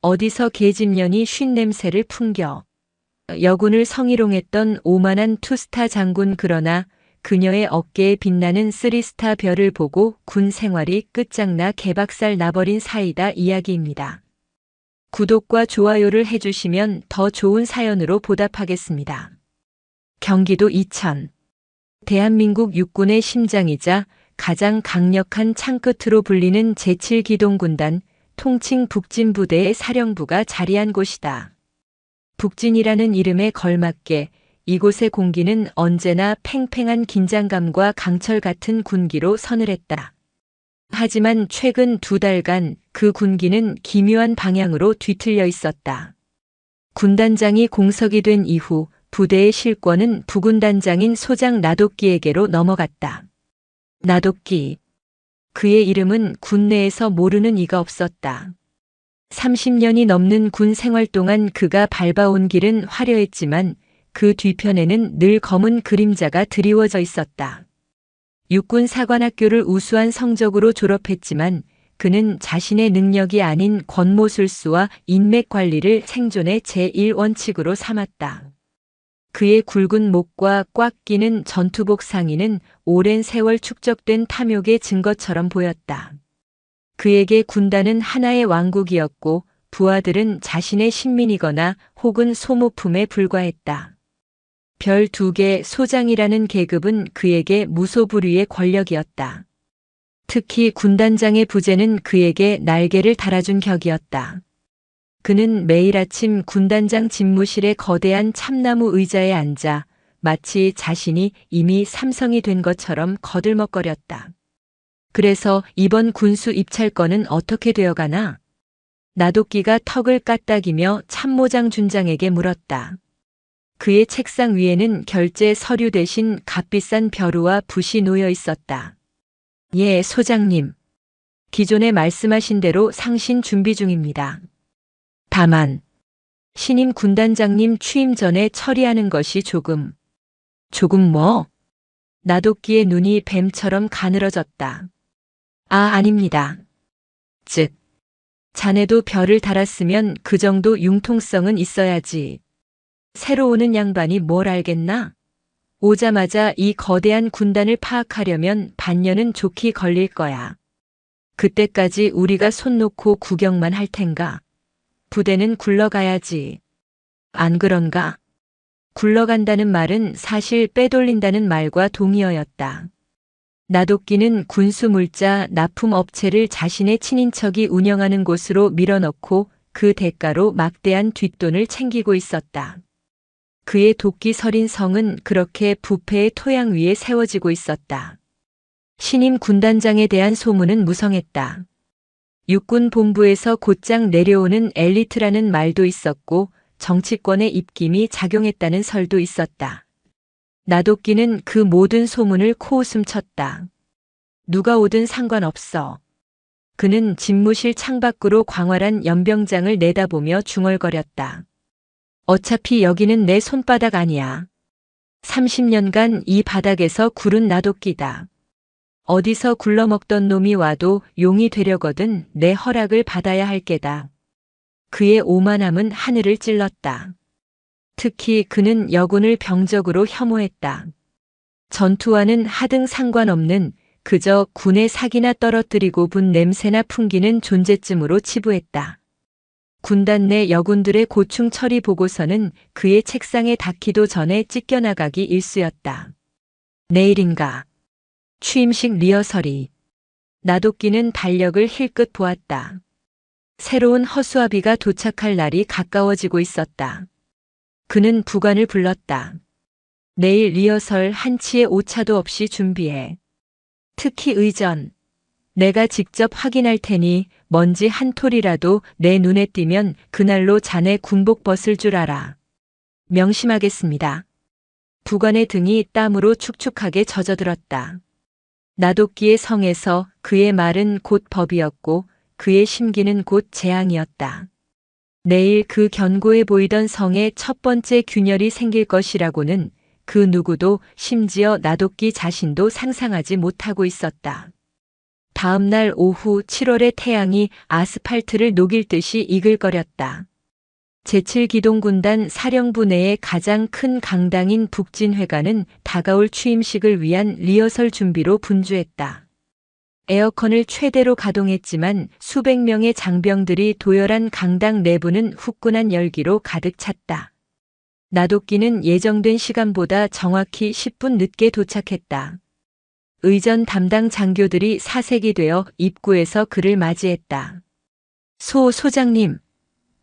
어디서 계집년이 쉰 냄새를 풍겨. 여군을 성희롱했던 오만한 투스타 장군, 그러나 그녀의 어깨에 빛나는 쓰리스타 별을 보고 군 생활이 끝장나 개박살 나버린 사이다 이야기입니다. 구독과 좋아요를 해주시면 더 좋은 사연으로 보답하겠습니다. 경기도 이천. 대한민국 육군의 심장이자 가장 강력한 창끝으로 불리는 제7기동군단 통칭 북진부대의 사령부가 자리한 곳이다. 북진이라는 이름에 걸맞게 이곳의 공기는 언제나 팽팽한 긴장감과 강철 같은 군기로 서늘했다. 하지만 최근 2달간 그 군기는 기묘한 방향으로 뒤틀려 있었다. 군단장이 공석이 된 이후 부대의 실권은 부군단장인 소장 나독기에게로 넘어갔다. 나독기. 그의 이름은 군내에서 모르는 이가 없었다. 30년이 넘는 군 생활 동안 그가 밟아온 길은 화려했지만 그 뒤편에는 늘 검은 그림자가 드리워져 있었다. 육군 사관학교를 우수한 성적으로 졸업했지만 그는 자신의 능력이 아닌 권모술수와 인맥 관리를 생존의 제1원칙으로 삼았다. 그의 굵은 목과 꽉 끼는 전투복 상의는 오랜 세월 축적된 탐욕의 증거처럼 보였다. 그에게 군단은 하나의 왕국이었고 부하들은 자신의 신민이거나 혹은 소모품에 불과했다. 별 2개 소장이라는 계급은 그에게 무소불위의 권력이었다. 특히 군단장의 부제는 그에게 날개를 달아준 격이었다. 그는 매일 아침 군단장 집무실의 거대한 참나무 의자에 앉아 마치 자신이 이미 삼성이 된 것처럼 거들먹거렸다. 그래서 이번 군수 입찰건은 어떻게 되어가나? 나독기가 턱을 까딱이며 참모장 준장에게 물었다. 그의 책상 위에는 결제 서류 대신 값비싼 벼루와 붓이 놓여 있었다. 예, 소장님. 기존에 말씀하신 대로 상신 준비 중입니다. 다만 신임 군단장님 취임 전에 처리하는 것이 조금 뭐? 나독기의 눈이 뱀처럼 가늘어졌다. 아닙니다. 즉, 자네도 별을 달았으면 그 정도 융통성은 있어야지. 새로 오는 양반이 뭘 알겠나? 오자마자 이 거대한 군단을 파악하려면 반년은 좋게 걸릴 거야. 그때까지 우리가 손 놓고 구경만 할 텐가? 부대는 굴러가야지. 안 그런가? 굴러간다는 말은 사실 빼돌린다는 말과 동의어였다. 나독기는 군수물자 납품업체를 자신의 친인척이 운영하는 곳으로 밀어넣고 그 대가로 막대한 뒷돈을 챙기고 있었다. 그의 도끼 서린 성은 그렇게 부패의 토양 위에 세워지고 있었다. 신임 군단장에 대한 소문은 무성했다. 육군 본부에서 곧장 내려오는 엘리트라는 말도 있었고 정치권의 입김이 작용했다는 설도 있었다. 나독기는 그 모든 소문을 코웃음 쳤다. 누가 오든 상관없어. 그는 집무실 창밖으로 광활한 연병장을 내다보며 중얼거렸다. 어차피 여기는 내 손바닥 아니야. 30년간 이 바닥에서 굴은 나독기다. 어디서 굴러먹던 놈이 와도 용이 되려거든 내 허락을 받아야 할 게다. 그의 오만함은 하늘을 찔렀다. 특히 그는 여군을 병적으로 혐오했다. 전투와는 하등 상관없는 그저 군의 사기나 떨어뜨리고 분 냄새나 풍기는 존재쯤으로 치부했다. 군단 내 여군들의 고충 처리 보고서는 그의 책상에 닿기도 전에 찢겨나가기 일쑤였다. 내일인가? 취임식 리허설이. 나독기는 달력을 힐끗 보았다. 새로운 허수아비가 도착할 날이 가까워지고 있었다. 그는 부관을 불렀다. 내일 리허설 한치의 오차도 없이 준비해. 특히 의전. 내가 직접 확인할 테니 먼지 한 톨이라도 내 눈에 띄면 그날로 자네 군복 벗을 줄 알아. 명심하겠습니다. 부관의 등이 땀으로 축축하게 젖어들었다. 나독기의 성에서 그의 말은 곧 법이었고 그의 심기는 곧 재앙이었다. 내일 그 견고해 보이던 성에 첫 번째 균열이 생길 것이라고는 그 누구도 심지어 나독기 자신도 상상하지 못하고 있었다. 다음 날 오후 7월의 태양이 아스팔트를 녹일 듯이 이글거렸다. 제7기동군단 사령부 내의 가장 큰 강당인 북진회관은 다가올 취임식을 위한 리허설 준비로 분주했다. 에어컨을 최대로 가동했지만 수백 명의 장병들이 도열한 강당 내부는 후끈한 열기로 가득 찼다. 나도끼는 예정된 시간보다 정확히 10분 늦게 도착했다. 의전 담당 장교들이 사색이 되어 입구에서 그를 맞이했다. 소장님,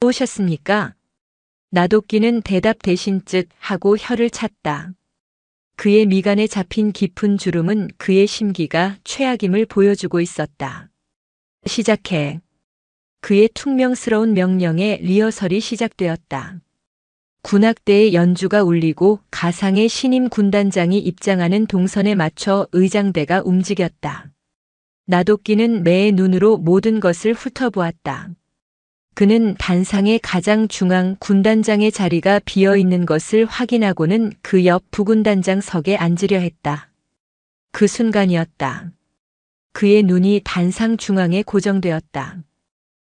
오셨습니까? 나도끼는 대답 대신 쯧 하고 혀를 찼다. 그의 미간에 잡힌 깊은 주름은 그의 심기가 최악임을 보여주고 있었다. 시작해. 그의 퉁명스러운 명령에 리허설이 시작되었다. 군악대의 연주가 울리고 가상의 신임 군단장이 입장하는 동선에 맞춰 의장대가 움직였다. 나도끼는 매의 눈으로 모든 것을 훑어보았다. 그는 단상의 가장 중앙 군단장의 자리가 비어 있는 것을 확인하고는 그 옆 부군단장석에 앉으려 했다. 그 순간이었다. 그의 눈이 단상 중앙에 고정되었다.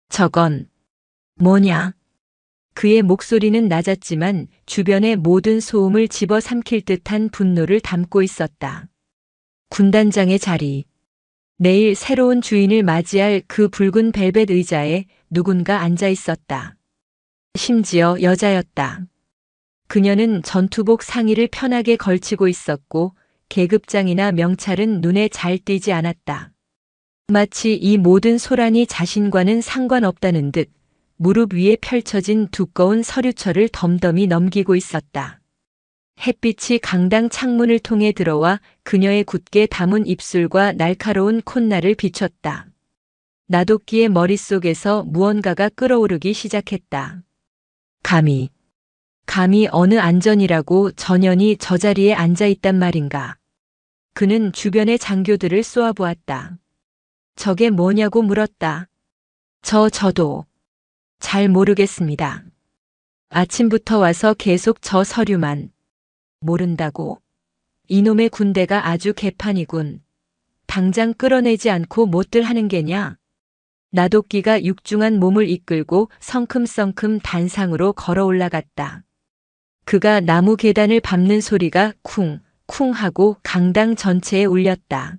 저건 뭐냐? 그의 목소리는 낮았지만 주변의 모든 소음을 집어삼킬 듯한 분노를 담고 있었다. 군단장의 자리. 내일 새로운 주인을 맞이할 그 붉은 벨벳 의자에 누군가 앉아 있었다. 심지어 여자였다. 그녀는 전투복 상의를 편하게 걸치고 있었고 계급장이나 명찰은 눈에 잘 띄지 않았다. 마치 이 모든 소란이 자신과는 상관없다는 듯 무릎 위에 펼쳐진 두꺼운 서류철을 덤덤히 넘기고 있었다. 햇빛이 강당 창문을 통해 들어와 그녀의 굳게 담은 입술과 날카로운 콧날을 비췄다. 나도끼의 머릿속에서 무언가가 끓어오르기 시작했다. 감히 어느 안전이라고 전연이 저 자리에 앉아 있단 말인가. 그는 주변의 장교들을 쏘아보았다. 저게 뭐냐고 물었다. 저도 잘 모르겠습니다. 아침부터 와서 계속 저 서류만 모른다고. 이놈의 군대가 아주 개판이군. 당장 끌어내지 않고 못들 하는 게냐? 나도끼가 육중한 몸을 이끌고 성큼성큼 단상으로 걸어 올라갔다. 그가 나무 계단을 밟는 소리가 쿵 하고 강당 전체에 울렸다.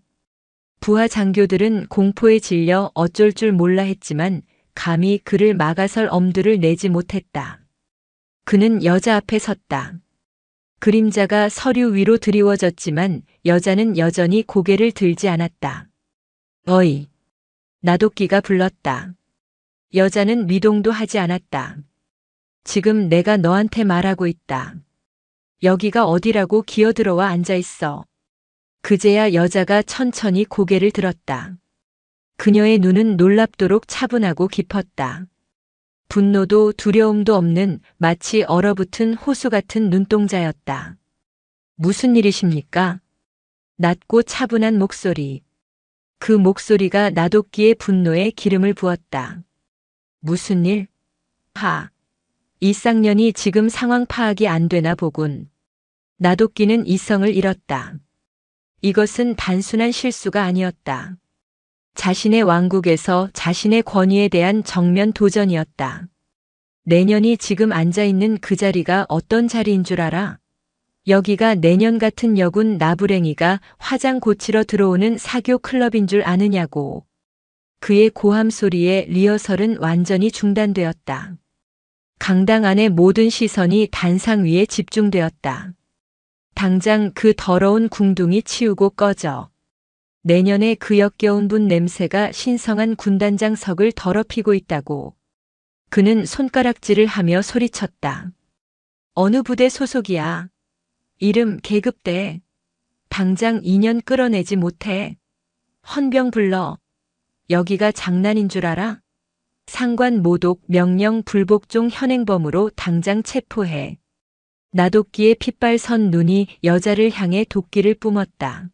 부하 장교들은 공포에 질려 어쩔 줄 몰라 했지만 감히 그를 막아설 엄두를 내지 못했다. 그는 여자 앞에 섰다. 그림자가 서류 위로 드리워졌지만 여자는 여전히 고개를 들지 않았다. 어이. 나도끼가 불렀다. 여자는 미동도 하지 않았다. 지금 내가 너한테 말하고 있다. 여기가 어디라고 기어들어와 앉아있어. 그제야 여자가 천천히 고개를 들었다. 그녀의 눈은 놀랍도록 차분하고 깊었다. 분노도 두려움도 없는 마치 얼어붙은 호수 같은 눈동자였다. 무슨 일이십니까? 낮고 차분한 목소리. 그 목소리가 나도끼의 분노에 기름을 부었다. 무슨 일? 이 쌍년이 지금 상황 파악이 안 되나 보군. 나도끼는 이성을 잃었다. 이것은 단순한 실수가 아니었다. 자신의 왕국에서 자신의 권위에 대한 정면 도전이었다. 내년이 지금 앉아있는 그 자리가 어떤 자리인 줄 알아? 여기가 내년 같은 여군 나부랭이가 화장 고치러 들어오는 사교 클럽인 줄 아느냐고. 그의 고함 소리에 리허설은 완전히 중단되었다. 강당 안의 모든 시선이 단상 위에 집중되었다. 당장 그 더러운 궁둥이 치우고 꺼져. 내년에 그 역겨운 분 냄새가 신성한 군단장석을 더럽히고 있다고. 그는 손가락질을 하며 소리쳤다. 어느 부대 소속이야? 이름 계급대. 당장 2년 끌어내지 못해. 헌병 불러. 여기가 장난인 줄 알아? 상관 모독 명령 불복종 현행범으로 당장 체포해. 나도끼의 핏발선 눈이 여자를 향해 도끼를 뿜었다.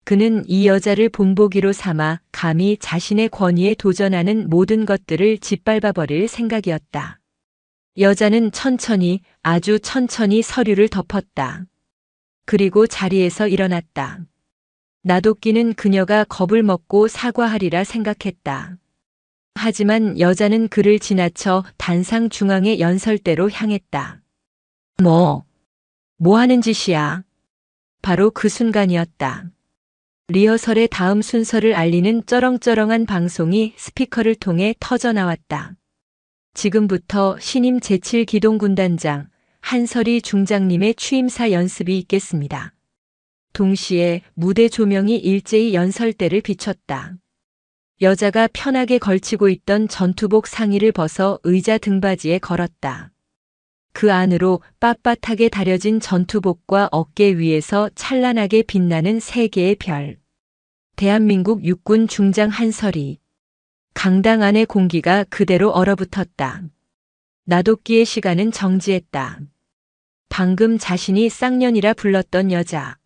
그는 이 여자를 본보기로 삼아 감히 자신의 권위에 도전하는 모든 것들을 짓밟아버릴 생각이었다. 여자는 천천히, 아주 천천히 서류를 덮었다. 그리고 자리에서 일어났다. 나도끼는 그녀가 겁을 먹고 사과하리라 생각했다. 하지만 여자는 그를 지나쳐 단상 중앙의 연설대로 향했다. 뭐 하는 짓이야? 바로 그 순간이었다. 리허설의 다음 순서를 알리는 쩌렁쩌렁한 방송이 스피커를 통해 터져 나왔다. 지금부터 신임 제7기동군단장 한설이 중장님의 취임사 연습이 있겠습니다. 동시에 무대 조명이 일제히 연설대를 비췄다. 여자가 편하게 걸치고 있던 전투복 상의를 벗어 의자 등받이에 걸었다. 그 안으로 빳빳하게 다려진 전투복과 어깨 위에서 찬란하게 빛나는 세 개의 별. 대한민국 육군 중장 한설이. 강당 안의 공기가 그대로 얼어붙었다. 나도끼의 시간은 정지했다. 방금 자신이 쌍년이라 불렀던 여자.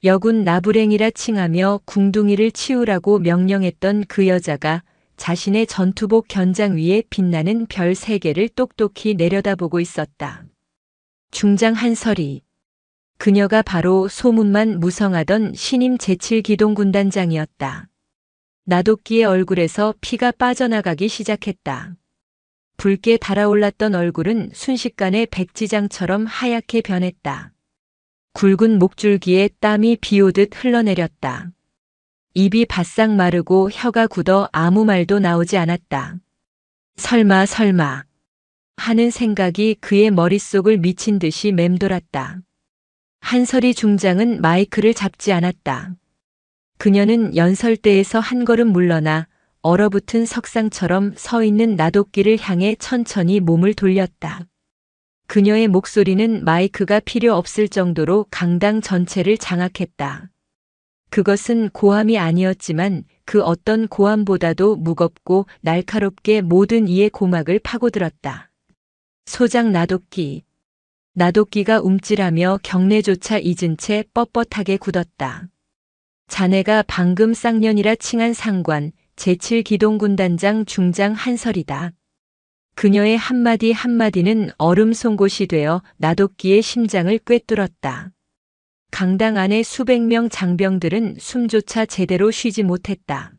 여군 나부랭이라 칭하며 궁둥이를 치우라고 명령했던 그 여자가 자신의 전투복 견장 위에 빛나는 별 3개를 똑똑히 내려다보고 있었다. 중장 한설이. 그녀가 바로 소문만 무성하던 신임 제7기동군단장이었다. 나도끼의 얼굴에서 피가 빠져나가기 시작했다. 붉게 달아올랐던 얼굴은 순식간에 백지장처럼 하얗게 변했다. 굵은 목줄기에 땀이 비오듯 흘러내렸다. 입이 바싹 마르고 혀가 굳어 아무 말도 나오지 않았다. 설마 하는 생각이 그의 머릿속을 미친 듯이 맴돌았다. 한설이 중장은 마이크를 잡지 않았다. 그녀는 연설대에서 한 걸음 물러나 얼어붙은 석상처럼 서 있는 나도끼를 향해 천천히 몸을 돌렸다. 그녀의 목소리는 마이크가 필요 없을 정도로 강당 전체를 장악했다. 그것은 고함이 아니었지만 그 어떤 고함보다도 무겁고 날카롭게 모든 이의 고막을 파고들었다. 소장 나도끼. 나도끼가 움찔하며 경례조차 잊은 채 뻣뻣하게 굳었다. 자네가 방금 쌍년이라 칭한 상관, 제7기동군단장 중장 한설이다. 그녀의 한마디 한마디는 얼음 송곳이 되어 나도끼의 심장을 꿰뚫었다. 강당 안의 수백 명 장병들은 숨조차 제대로 쉬지 못했다.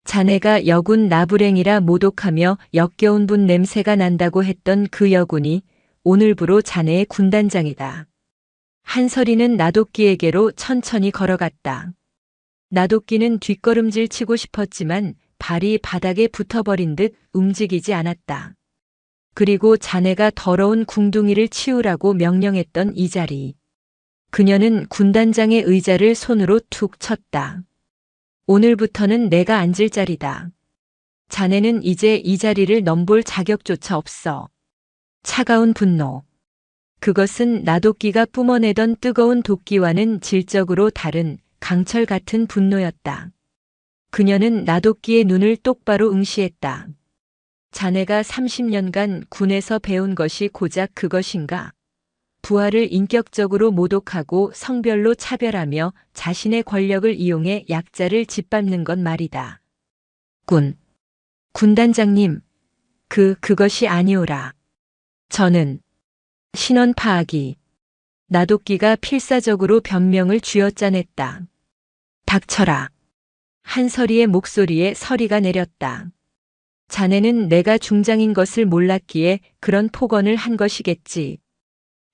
자네가 여군 나부랭이라 모독하며 역겨운 분 냄새가 난다고 했던 그 여군이 오늘부로 자네의 군단장이다. 한설이는 나도끼에게로 천천히 걸어갔다. 나도끼는 뒷걸음질 치고 싶었지만 발이 바닥에 붙어버린 듯 움직이지 않았다. 그리고 자네가 더러운 궁둥이를 치우라고 명령했던 이 자리. 그녀는 군단장의 의자를 손으로 툭 쳤다. 오늘부터는 내가 앉을 자리다. 자네는 이제 이 자리를 넘볼 자격조차 없어. 차가운 분노. 그것은 나도끼가 뿜어내던 뜨거운 도끼와는 질적으로 다른 강철 같은 분노였다. 그녀는 나도끼의 눈을 똑바로 응시했다. 자네가 30년간 군에서 배운 것이 고작 그것인가? 부하를 인격적으로 모독하고 성별로 차별하며 자신의 권력을 이용해 약자를 짓밟는 것 말이다. 군단장님, 그것이 아니오라. 저는 신원 파악이. 나도끼가 필사적으로 변명을 쥐어짜냈다. 닥쳐라. 한설이의 목소리에 서리가 내렸다. 자네는 내가 중장인 것을 몰랐기에 그런 폭언을 한 것이겠지.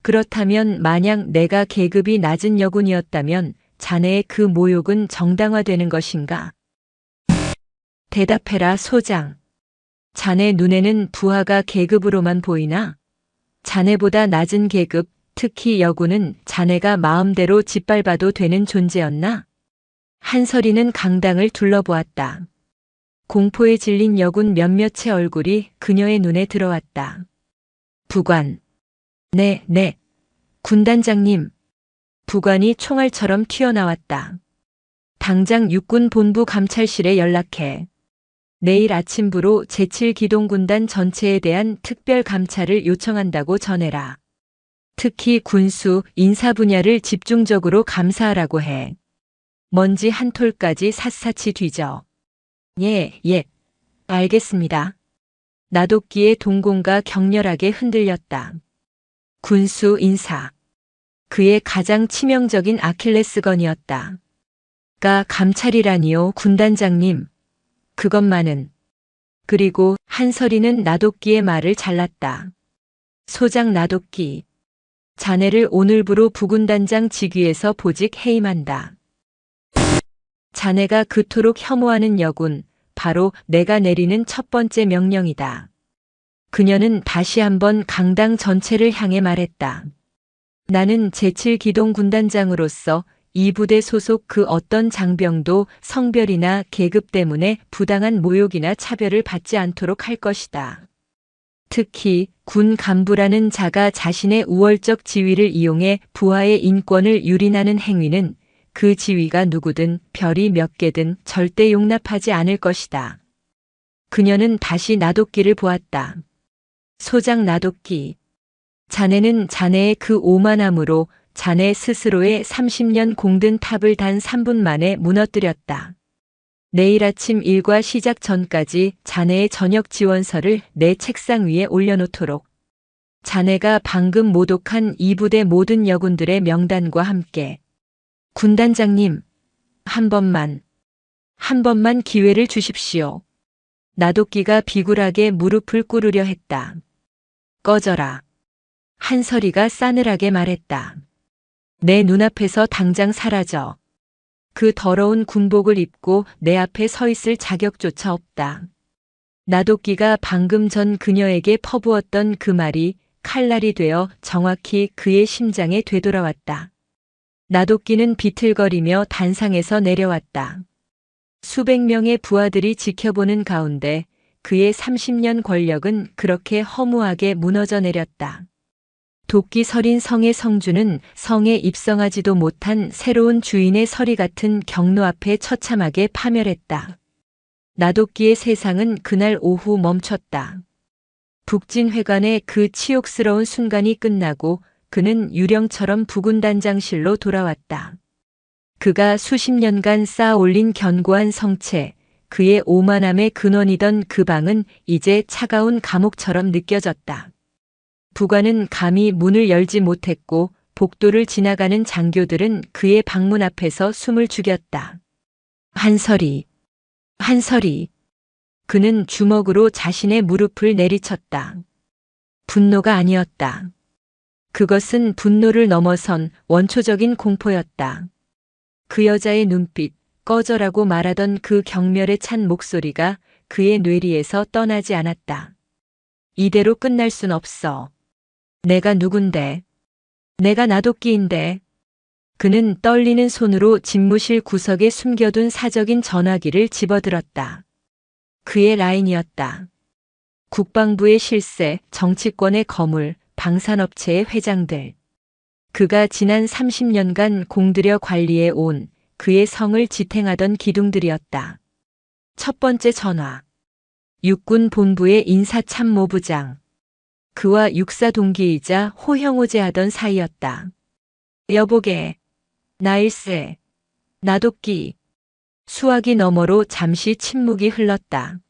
그렇다면 만약 내가 계급이 낮은 여군이었다면 자네의 그 모욕은 정당화되는 것인가? 대답해라, 소장. 자네 눈에는 부하가 계급으로만 보이나? 자네보다 낮은 계급, 특히 여군은 자네가 마음대로 짓밟아도 되는 존재였나? 한설이는 강당을 둘러보았다. 공포에 질린 여군 몇몇의 얼굴이 그녀의 눈에 들어왔다. 부관. 네. 군단장님. 부관이 총알처럼 튀어나왔다. 당장 육군본부 감찰실에 연락해. 내일 아침부로 제7기동군단 전체에 대한 특별 감찰을 요청한다고 전해라. 특히 군수, 인사 분야를 집중적으로 감사하라고 해. 먼지 한 톨까지 샅샅이 뒤져. 예, 알겠습니다. 나도끼의 동공가 격렬하게 흔들렸다. 군수 인사. 그의 가장 치명적인 아킬레스건이었다. 감찰이라니요, 군단장님. 그것만은. 그리고 한설이는 나도끼의 말을 잘랐다. 소장 나도끼. 자네를 오늘부로 부군단장 직위에서 보직 해임한다. 자네가 그토록 혐오하는 여군, 바로 내가 내리는 첫 번째 명령이다. 그녀는 다시 한번 강당 전체를 향해 말했다. 나는 제7기동 군단장으로서 이 부대 소속 그 어떤 장병도 성별이나 계급 때문에 부당한 모욕이나 차별을 받지 않도록 할 것이다. 특히 군 간부라는 자가 자신의 우월적 지위를 이용해 부하의 인권을 유린하는 행위는 그 지위가 누구든 별이 몇 개든 절대 용납하지 않을 것이다. 그녀는 다시 나도끼를 보았다. 소장 나도끼. 자네는 자네의 그 오만함으로 자네 스스로의 30년 공든 탑을 단 3분 만에 무너뜨렸다. 내일 아침 일과 시작 전까지 자네의 저녁 지원서를 내 책상 위에 올려놓도록. 자네가 방금 모독한 이 부대 모든 여군들의 명단과 함께. 군단장님, 한 번만 기회를 주십시오. 나도끼가 비굴하게 무릎을 꿇으려 했다. 꺼져라. 한설이가 싸늘하게 말했다. 내 눈앞에서 당장 사라져. 그 더러운 군복을 입고 내 앞에 서 있을 자격조차 없다. 나도끼가 방금 전 그녀에게 퍼부었던 그 말이 칼날이 되어 정확히 그의 심장에 되돌아왔다. 나도끼는 비틀거리며 단상에서 내려왔다. 수백 명의 부하들이 지켜보는 가운데 그의 30년 권력은 그렇게 허무하게 무너져 내렸다. 도끼 서린 성의 성주는 성에 입성하지도 못한 새로운 주인의 서리 같은 경로 앞에 처참하게 파멸했다. 나도끼의 세상은 그날 오후 멈췄다. 북진회관의 그 치욕스러운 순간이 끝나고 그는 유령처럼 부군단장실로 돌아왔다. 그가 수십 년간 쌓아 올린 견고한 성체, 그의 오만함의 근원이던 그 방은 이제 차가운 감옥처럼 느껴졌다. 부관은 감히 문을 열지 못했고 복도를 지나가는 장교들은 그의 방문 앞에서 숨을 죽였다. 한설이. 그는 주먹으로 자신의 무릎을 내리쳤다. 분노가 아니었다. 그것은 분노를 넘어선 원초적인 공포였다. 그 여자의 눈빛, 꺼져라고 말하던 그 경멸에 찬 목소리가 그의 뇌리에서 떠나지 않았다. 이대로 끝날 순 없어. 내가 누군데? 내가 나도끼인데. 그는 떨리는 손으로 집무실 구석에 숨겨둔 사적인 전화기를 집어들었다. 그의 라인이었다. 국방부의 실세, 정치권의 거물, 방산업체의 회장들. 그가 지난 30년간 공들여 관리해 온 그의 성을 지탱하던 기둥들이었다. 첫 번째 전화. 육군 본부의 인사참모부장. 그와 육사 동기이자 호형호제하던 사이였다. 여보게. 나일세. 나도끼. 수화기 너머로 잠시 침묵이 흘렀다.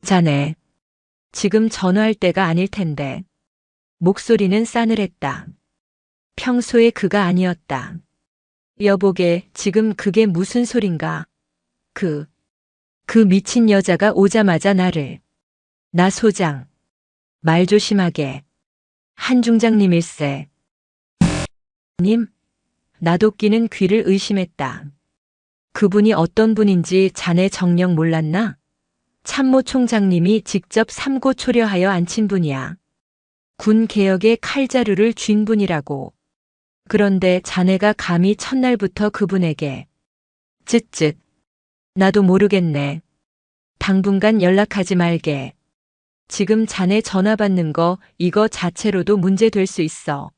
자네. 지금 전화할 때가 아닐 텐데. 목소리는 싸늘했다. 평소의 그가 아니었다. 여보게, 지금 그게 무슨 소린가? 그 미친 여자가 오자마자 나를. 나 소장. 말 조심하게. 한 중장님일세. 님? 나도끼는 귀를 의심했다. 그분이 어떤 분인지 자네 정녕 몰랐나? 참모총장님이 직접 삼고초려하여 앉힌 분이야. 군 개혁의 칼자루를 쥔 분이라고. 그런데 자네가 감히 첫날부터 그분에게. 쯧쯧. 나도 모르겠네. 당분간 연락하지 말게. 지금 자네 전화 받는 거 이거 자체로도 문제될 수 있어.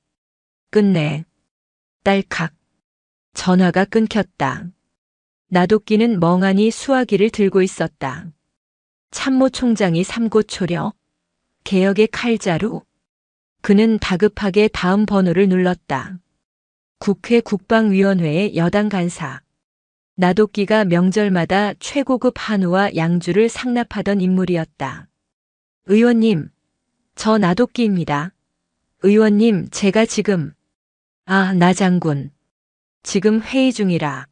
끝내. 딸칵. 전화가 끊겼다. 나도끼는 멍하니 수화기를 들고 있었다. 참모총장이 삼고초려? 개혁의 칼자루? 그는 다급하게 다음 번호를 눌렀다. 국회 국방위원회의 여당 간사. 나도끼가 명절마다 최고급 한우와 양주를 상납하던 인물이었다. 의원님, 저 나도끼입니다. 의원님, 제가 지금. 나 장군. 지금 회의 중이라.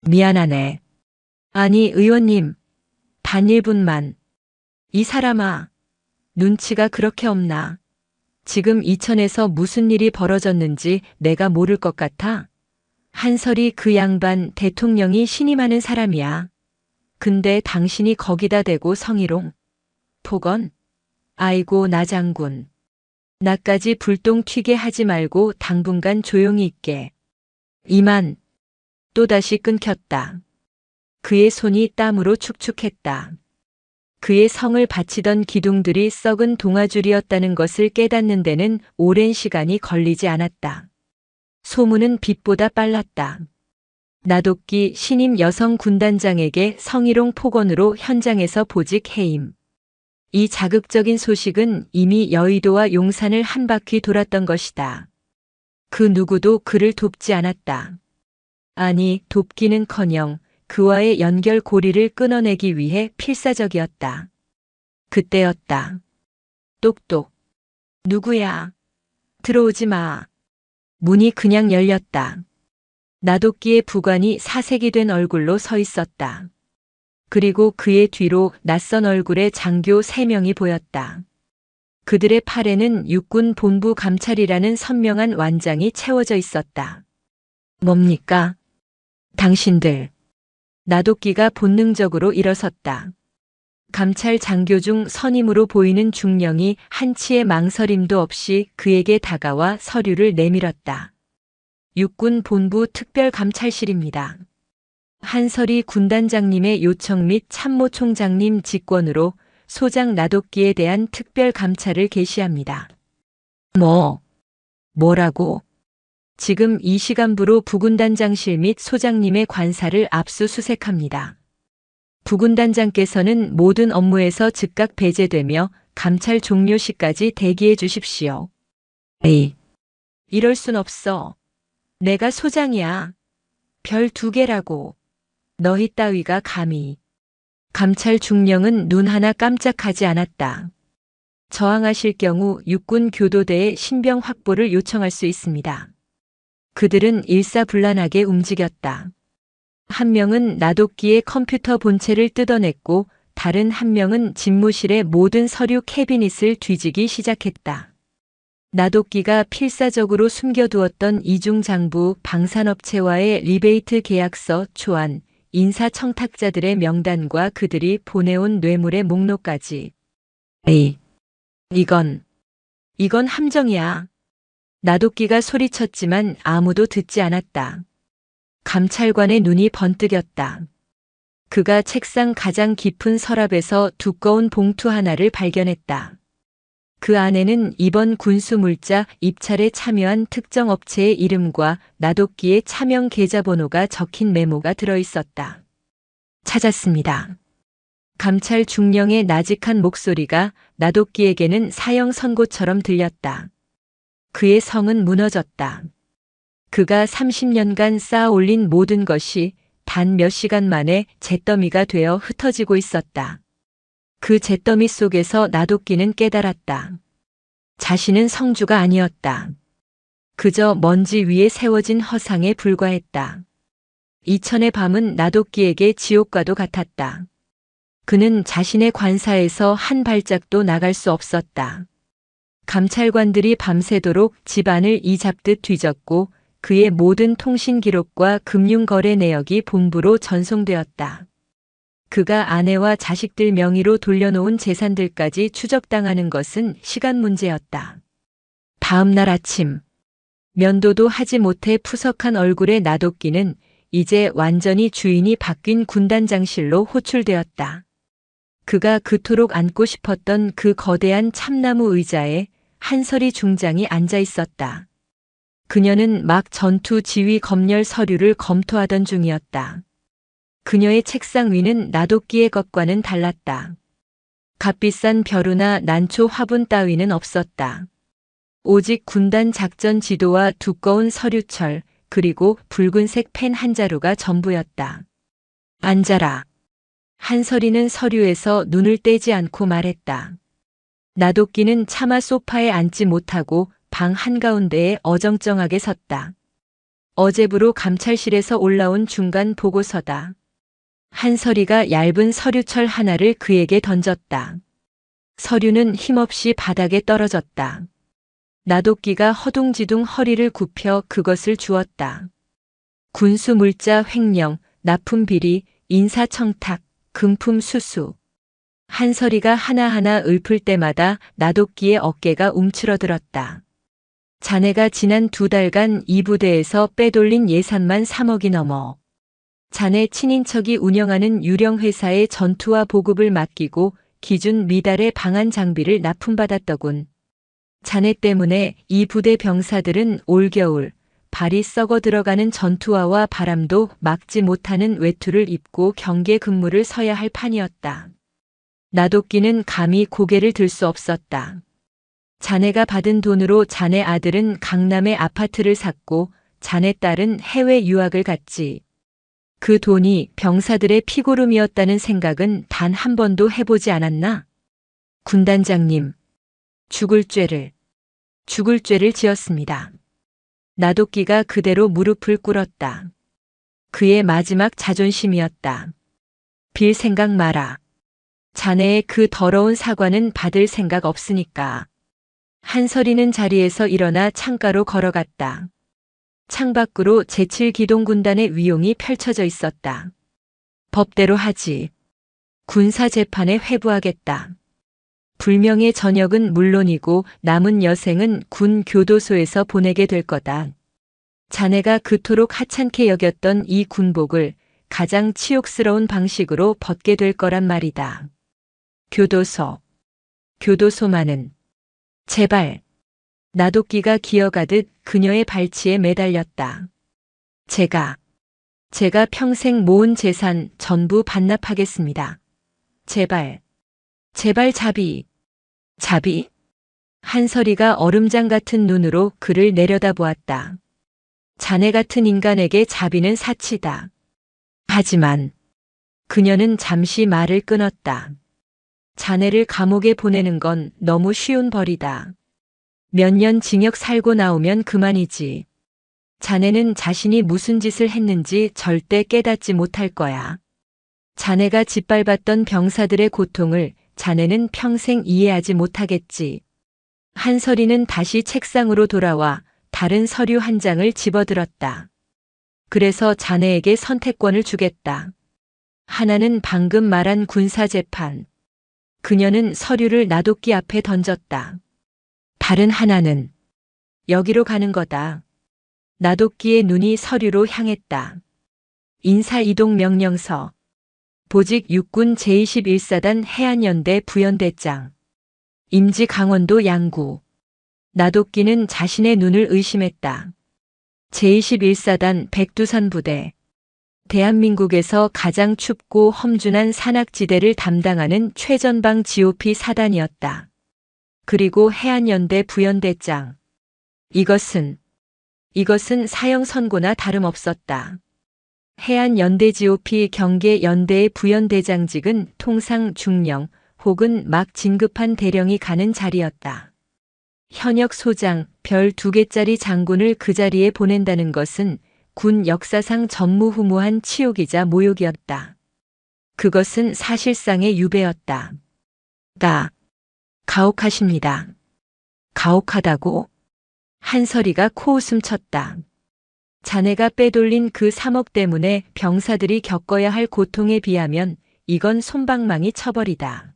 미안하네. 아니, 의원님. 단 1분만. 이 사람아. 눈치가 그렇게 없나? 지금 이천에서 무슨 일이 벌어졌는지 내가 모를 것 같아? 한설이 그 양반 대통령이 신임하는 사람이야. 근데 당신이 거기다 대고 성희롱. 폭언? 아이고 나 장군. 나까지 불똥 튀게 하지 말고 당분간 조용히 있게. 이만. 또다시 끊겼다. 그의 손이 땀으로 축축했다. 그의 성을 바치던 기둥들이 썩은 동아줄이었다는 것을 깨닫는 데는 오랜 시간이 걸리지 않았다. 소문은 빛보다 빨랐다. 나도끼 신임 여성 군단장에게 성희롱 폭언으로 현장에서 보직 해임. 이 자극적인 소식은 이미 여의도와 용산을 한 바퀴 돌았던 것이다. 그 누구도 그를 돕지 않았다. 아니, 돕기는커녕 그와의 연결고리를 끊어내기 위해 필사적이었다. 그때였다. 똑똑. 누구야? 들어오지 마. 문이 그냥 열렸다. 나도끼의 부관이 사색이 된 얼굴로 서 있었다. 그리고 그의 뒤로 낯선 얼굴의 장교 3명이 보였다. 그들의 팔에는 육군 본부 감찰이라는 선명한 완장이 채워져 있었다. 뭡니까? 당신들. 나도끼가 본능적으로 일어섰다. 감찰 장교 중 선임으로 보이는 중령이 한치의 망설임도 없이 그에게 다가와 서류를 내밀었다. 육군 본부 특별감찰실입니다. 한설이 군단장님의 요청 및 참모총장님 직권으로 소장 나도끼에 대한 특별감찰을 개시합니다. 뭐라고? 지금 이 시간부로 부군단장실 및 소장님의 관사를 압수수색합니다. 부군단장께서는 모든 업무에서 즉각 배제되며 감찰 종료 시까지 대기해 주십시오. 에이, 이럴 순 없어. 내가 소장이야. 별 2개라고. 너희 따위가 감히. 감찰 중령은 눈 하나 깜짝하지 않았다. 저항하실 경우 육군 교도대의 신병 확보를 요청할 수 있습니다. 그들은 일사불란하게 움직였다. 한 명은 나도끼의 컴퓨터 본체를 뜯어냈고 다른 한 명은 집무실의 모든 서류 캐비닛을 뒤지기 시작했다. 나도끼가 필사적으로 숨겨두었던 이중장부 방산업체와의 리베이트 계약서 초안, 인사청탁자들의 명단과 그들이 보내온 뇌물의 목록까지. 에이, 이건 함정이야. 나도끼가 소리쳤지만 아무도 듣지 않았다. 감찰관의 눈이 번뜩였다. 그가 책상 가장 깊은 서랍에서 두꺼운 봉투 하나를 발견했다. 그 안에는 이번 군수물자 입찰에 참여한 특정 업체의 이름과 나도끼의 차명 계좌번호가 적힌 메모가 들어있었다. 찾았습니다. 감찰 중령의 나직한 목소리가 나도끼에게는 사형 선고처럼 들렸다. 그의 성은 무너졌다. 그가 30년간 쌓아 올린 모든 것이 단 몇 시간 만에 잿더미가 되어 흩어지고 있었다. 그 잿더미 속에서 나도끼는 깨달았다. 자신은 성주가 아니었다. 그저 먼지 위에 세워진 허상에 불과했다. 이천의 밤은 나도끼에게 지옥과도 같았다. 그는 자신의 관사에서 한 발짝도 나갈 수 없었다. 감찰관들이 밤새도록 집안을 이잡듯 뒤졌고 그의 모든 통신 기록과 금융거래 내역이 본부로 전송되었다. 그가 아내와 자식들 명의로 돌려놓은 재산들까지 추적당하는 것은 시간 문제였다. 다음 날 아침, 면도도 하지 못해 푸석한 얼굴의 나도끼는 이제 완전히 주인이 바뀐 군단장실로 호출되었다. 그가 그토록 앉고 싶었던 그 거대한 참나무 의자에 한설이 중장이 앉아 있었다. 그녀는 막 전투 지휘 검열 서류를 검토하던 중이었다. 그녀의 책상 위는 나도끼의 것과는 달랐다. 값비싼 벼루나 난초 화분 따위는 없었다. 오직 군단 작전 지도와 두꺼운 서류철, 그리고 붉은색 펜 한 자루가 전부였다. 앉아라. 한설이는 서류에서 눈을 떼지 않고 말했다. 나도끼는 차마 소파에 앉지 못하고 방 한가운데에 어정쩡하게 섰다. 어제부로 감찰실에서 올라온 중간 보고서다. 한설이가 얇은 서류철 하나를 그에게 던졌다. 서류는 힘없이 바닥에 떨어졌다. 나도끼가 허둥지둥 허리를 굽혀 그것을 주었다. 군수 물자 횡령, 납품 비리, 인사청탁, 금품 수수. 한설이가 하나하나 읊을 때마다 나도끼의 어깨가 움츠러들었다. 자네가 지난 2달간 이 부대에서 빼돌린 예산만 3억이 넘어. 자네 친인척이 운영하는 유령 회사의 전투와 보급을 맡기고 기준 미달의 방한 장비를 납품받았더군. 자네 때문에 이 부대 병사들은 올겨울 발이 썩어 들어가는 전투화와 바람도 막지 못하는 외투를 입고 경계 근무를 서야 할 판이었다. 나도끼는 감히 고개를 들 수 없었다. 자네가 받은 돈으로 자네 아들은 강남에 아파트를 샀고 자네 딸은 해외 유학을 갔지. 그 돈이 병사들의 피고름이었다는 생각은 단 한 번도 해보지 않았나? 군단장님, 죽을 죄를 지었습니다. 나도끼가 그대로 무릎을 꿇었다. 그의 마지막 자존심이었다. 빌 생각 마라. 자네의 그 더러운 사과는 받을 생각 없으니까. 한설이는 자리에서 일어나 창가로 걸어갔다. 창밖으로 제7기동군단의 위용이 펼쳐져 있었다. 법대로 하지. 군사재판에 회부하겠다. 불명의 전역은 물론이고 남은 여생은 군 교도소에서 보내게 될 거다. 자네가 그토록 하찮게 여겼던 이 군복을 가장 치욕스러운 방식으로 벗게 될 거란 말이다. 교도소만은 제발. 나도끼가 기어가듯 그녀의 발치에 매달렸다. 제가 평생 모은 재산 전부 반납하겠습니다. 제발 자비. 한설이가 얼음장 같은 눈으로 그를 내려다보았다. 자네 같은 인간에게 자비는 사치다. 하지만 그녀는 잠시 말을 끊었다. 자네를 감옥에 보내는 건 너무 쉬운 벌이다. 몇 년 징역 살고 나오면 그만이지. 자네는 자신이 무슨 짓을 했는지 절대 깨닫지 못할 거야. 자네가 짓밟았던 병사들의 고통을 자네는 평생 이해하지 못하겠지. 한설이는 다시 책상으로 돌아와 다른 서류 한 장을 집어들었다. 그래서 자네에게 선택권을 주겠다. 하나는 방금 말한 군사재판. 그녀는 서류를 나도끼 앞에 던졌다. 다른 하나는 여기로 가는 거다. 나도끼의 눈이 서류로 향했다. 인사이동 명령서. 보직 육군 제21사단 해안연대 부연대장. 임지 강원도 양구. 나도끼는 자신의 눈을 의심했다. 제21사단 백두산 부대. 대한민국에서 가장 춥고 험준한 산악지대를 담당하는 최전방 GOP 사단이었다. 그리고 해안연대 부연대장. 이것은 사형 선고나 다름없었다. 해안연대 GOP 경계연대의 부연대장직은 통상 중령 혹은 막 진급한 대령이 가는 자리였다. 현역 소장, 별 2개짜리 장군을 그 자리에 보낸다는 것은 군 역사상 전무후무한 치욕이자 모욕이었다. 그것은 사실상의 유배였다. 가혹하십니다. 가혹하다고? 한설이가 코웃음 쳤다. 자네가 빼돌린 그 3억 때문에 병사들이 겪어야 할 고통에 비하면 이건 솜방망이 처벌이다.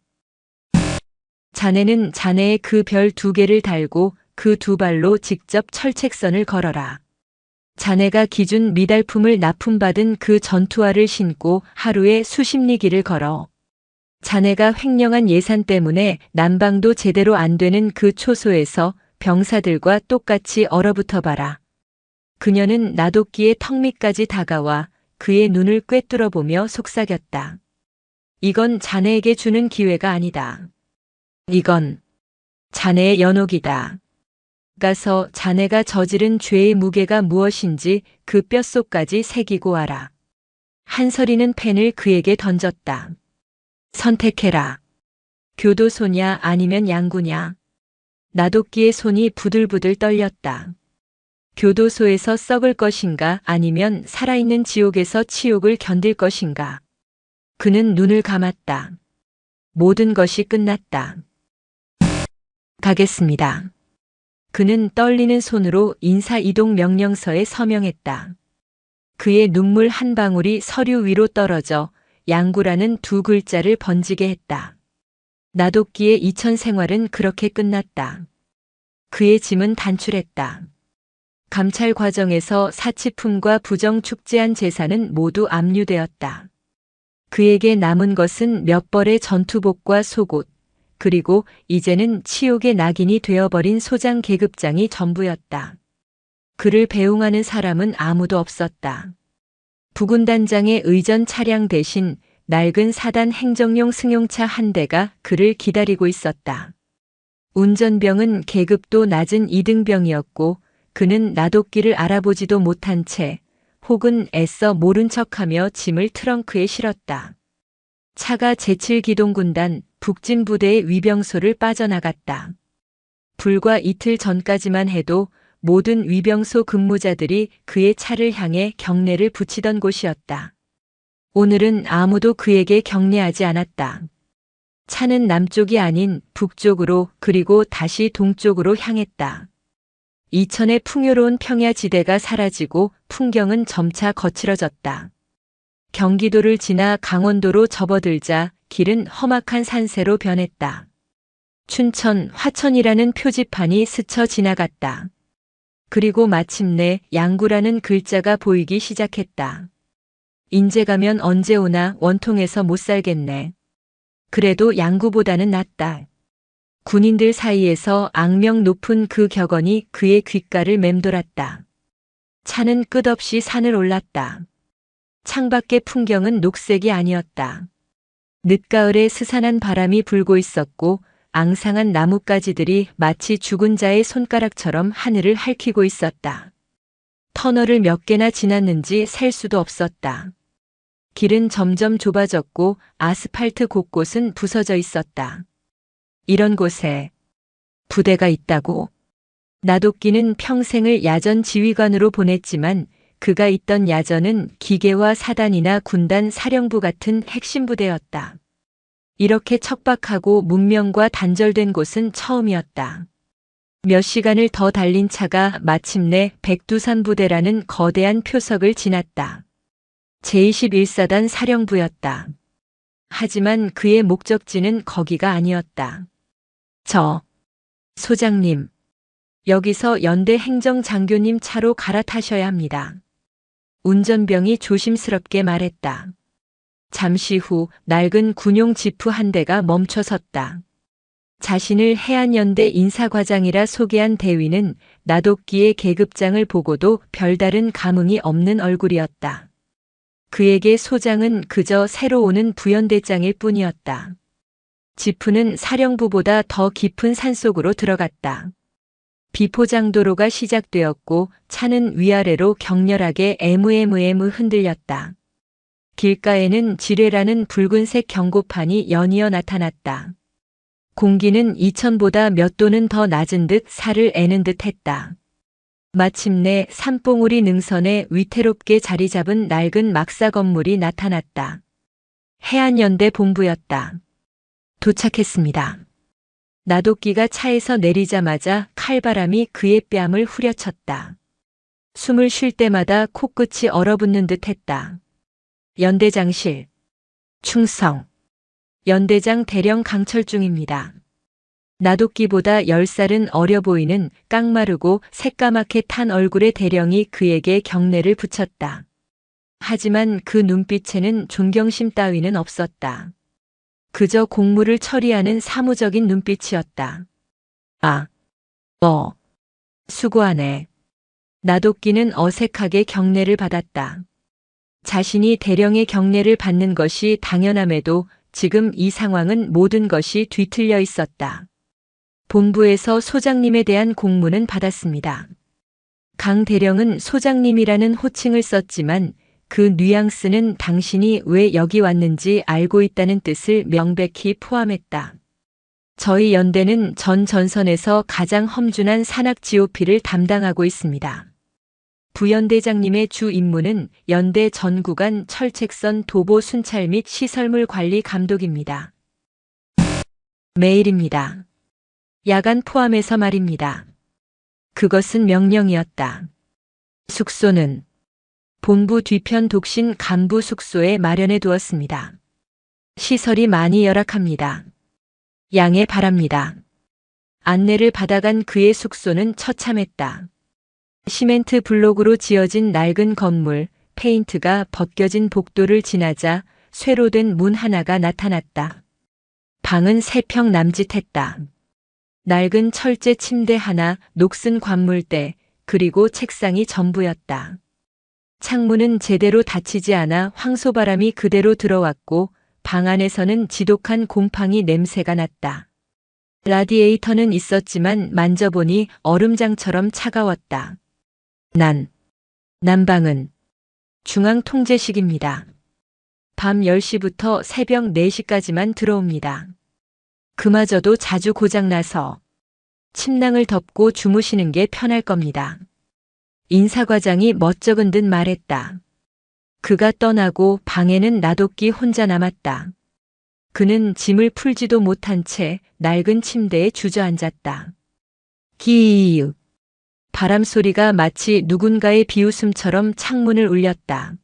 자네는 자네의 그 별 2개를 달고 그 2발로 직접 철책선을 걸어라. 자네가 기준 미달품을 납품받은 그 전투화를 신고 하루에 수십 리길을 걸어. 자네가 횡령한 예산 때문에 난방도 제대로 안 되는 그 초소에서 병사들과 똑같이 얼어붙어 봐라. 그녀는 나도끼의 턱 밑까지 다가와 그의 눈을 꿰뚫어 보며 속삭였다. 이건 자네에게 주는 기회가 아니다. 이건 자네의 연옥이다. 가서 자네가 저지른 죄의 무게가 무엇인지 그 뼛속까지 새기고 와라. 한설이는 펜을 그에게 던졌다. 선택해라. 교도소냐 아니면 양구냐. 나도끼의 손이 부들부들 떨렸다. 교도소에서 썩을 것인가 아니면 살아있는 지옥에서 치욕을 견딜 것인가. 그는 눈을 감았다. 모든 것이 끝났다. 가겠습니다. 그는 떨리는 손으로 인사이동 명령서에 서명했다. 그의 눈물 한 방울이 서류 위로 떨어져 양구라는 두 글자를 번지게 했다. 나도끼의 이천 생활은 그렇게 끝났다. 그의 짐은 단출했다. 감찰 과정에서 사치품과 부정 축제한 재산은 모두 압류되었다. 그에게 남은 것은 몇 벌의 전투복과 속옷, 그리고 이제는 치욕의 낙인이 되어버린 소장 계급장이 전부였다. 그를 배웅하는 사람은 아무도 없었다. 부군단장의 의전 차량 대신 낡은 사단 행정용 승용차 한 대가 그를 기다리고 있었다. 운전병은 계급도 낮은 2등병이었고 그는 나도끼를 알아보지도 못한 채 혹은 애써 모른 척하며 짐을 트렁크에 실었다. 차가 제7기동군단 북진부대의 위병소를 빠져나갔다. 불과 이틀 전까지만 해도 모든 위병소 근무자들이 그의 차를 향해 경례를 붙이던 곳이었다. 오늘은 아무도 그에게 경례하지 않았다. 차는 남쪽이 아닌 북쪽으로 그리고 다시 동쪽으로 향했다. 이천의 풍요로운 평야지대가 사라지고 풍경은 점차 거칠어졌다. 경기도를 지나 강원도로 접어들자 길은 험악한 산세로 변했다. 춘천, 화천이라는 표지판이 스쳐 지나갔다. 그리고 마침내 양구라는 글자가 보이기 시작했다. 인제 가면 언제 오나 원통해서 못 살겠네. 그래도 양구보다는 낫다. 군인들 사이에서 악명 높은 그 격언이 그의 귓가를 맴돌았다. 차는 끝없이 산을 올랐다. 창밖의 풍경은 녹색이 아니었다. 늦가을에 스산한 바람이 불고 있었고 앙상한 나뭇가지들이 마치 죽은 자의 손가락처럼 하늘을 핥히고 있었다. 터널을 몇 개나 지났는지 셀 수도 없었다. 길은 점점 좁아졌고 아스팔트 곳곳은 부서져 있었다. 이런 곳에 부대가 있다고. 나도끼는 평생을 야전 지휘관으로 보냈지만 그가 있던 야전은 기계와 사단이나 군단 사령부 같은 핵심 부대였다. 이렇게 척박하고 문명과 단절된 곳은 처음이었다. 몇 시간을 더 달린 차가 마침내 백두산 부대라는 거대한 표석을 지났다. 제21사단 사령부였다. 하지만 그의 목적지는 거기가 아니었다. 소장님, 여기서 연대 행정장교님 차로 갈아타셔야 합니다. 운전병이 조심스럽게 말했다. 잠시 후 낡은 군용 지프 한 대가 멈춰섰다. 자신을 해안연대 인사과장이라 소개한 대위는 나도끼의 계급장을 보고도 별다른 감흥이 없는 얼굴이었다. 그에게 소장은 그저 새로 오는 부연대장일 뿐이었다. 지프는 사령부보다 더 깊은 산속으로 들어갔다. 비포장도로가 시작되었고 차는 위아래로 격렬하게 에무에무에무 흔들렸다. 길가에는 지뢰라는 붉은색 경고판이 연이어 나타났다. 공기는 이천보다 몇 도는 더 낮은 듯 살을 애는 듯 했다. 마침내 산봉우리 능선에 위태롭게 자리 잡은 낡은 막사 건물이 나타났다. 해안연대 본부였다. 도착했습니다. 나도끼가 차에서 내리자마자 칼바람이 그의 뺨을 후려쳤다. 숨을 쉴 때마다 코끝이 얼어붙는 듯 했다. 연대장실. 충성. 연대장 대령 강철중입니다. 나도끼보다 10살은 어려 보이는 깡마르고 새까맣게 탄 얼굴의 대령이 그에게 경례를 붙였다. 하지만 그 눈빛에는 존경심 따위는 없었다. 그저 공무를 처리하는 사무적인 눈빛이었다. 수고하네. 나도끼는 어색하게 경례를 받았다. 자신이 대령의 경례를 받는 것이 당연함에도 지금 이 상황은 모든 것이 뒤틀려 있었다. 본부에서 소장님에 대한 공문은 받았습니다. 강 대령은 소장님이라는 호칭을 썼지만 그 뉘앙스는 당신이 왜 여기 왔는지 알고 있다는 뜻을 명백히 포함했다. 저희 연대는 전 전선에서 가장 험준한 산악 GOP를 담당하고 있습니다. 부연대장님의 주 임무는 연대 전 구간 철책선 도보 순찰 및 시설물 관리 감독입니다. 매일입니다. 야간 포함해서 말입니다. 그것은 명령이었다. 숙소는 본부 뒤편 독신 간부 숙소에 마련해 두었습니다. 시설이 많이 열악합니다. 양해 바랍니다. 안내를 받아간 그의 숙소는 처참했다. 시멘트 블록으로 지어진 낡은 건물, 페인트가 벗겨진 복도를 지나자 쇠로 된 문 하나가 나타났다. 방은 3평 남짓했다. 낡은 철제 침대 하나, 녹슨 관물대, 그리고 책상이 전부였다. 창문은 제대로 닫히지 않아 황소바람이 그대로 들어왔고 방 안에서는 지독한 곰팡이 냄새가 났다. 라디에이터는 있었지만 만져보니 얼음장처럼 차가웠다. 난방은 중앙통제식입니다. 밤 10시부터 새벽 4시까지만 들어옵니다. 그마저도 자주 고장나서 침낭을 덮고 주무시는 게 편할 겁니다. 인사과장이 멋쩍은 듯 말했다. 그가 떠나고 방에는 나도끼 혼자 남았다. 그는 짐을 풀지도 못한 채 낡은 침대에 주저앉았다. 기이윽. 바람 소리가 마치 누군가의 비웃음처럼 창문을 울렸다.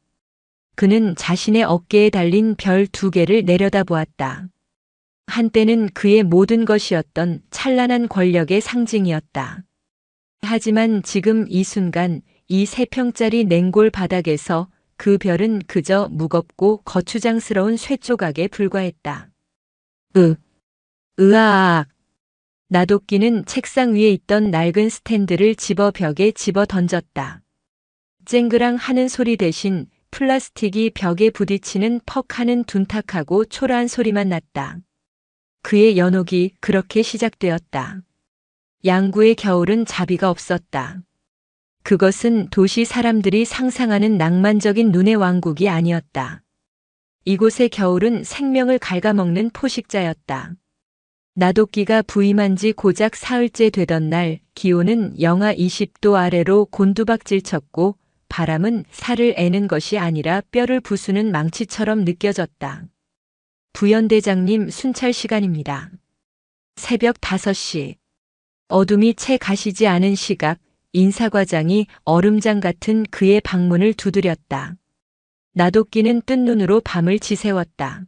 그는 자신의 어깨에 달린 별 2개를 내려다보았다. 한때는 그의 모든 것이었던 찬란한 권력의 상징이었다. 하지만 지금 이 순간 이 3평짜리 냉골 바닥에서 그 별은 그저 무겁고 거추장스러운 쇠조각에 불과했다. 으아악. 나도끼는 책상 위에 있던 낡은 스탠드를 집어 벽에 집어 던졌다. 쨍그랑 하는 소리 대신 플라스틱이 벽에 부딪히는 퍽 하는 둔탁하고 초라한 소리만 났다. 그의 연옥이 그렇게 시작되었다. 양구의 겨울은 자비가 없었다. 그것은 도시 사람들이 상상하는 낭만적인 눈의 왕국이 아니었다. 이곳의 겨울은 생명을 갉아먹는 포식자였다. 나도끼가 부임한 지 고작 사흘째 되던 날 기온은 영하 20도 아래로 곤두박질 쳤고 바람은 살을 애는 것이 아니라 뼈를 부수는 망치처럼 느껴졌다. 부연대장님 순찰 시간입니다. 새벽 5시. 어둠이 채 가시지 않은 시각 인사과장이 얼음장 같은 그의 방문을 두드렸다. 나도끼는 뜬 눈으로 밤을 지새웠다.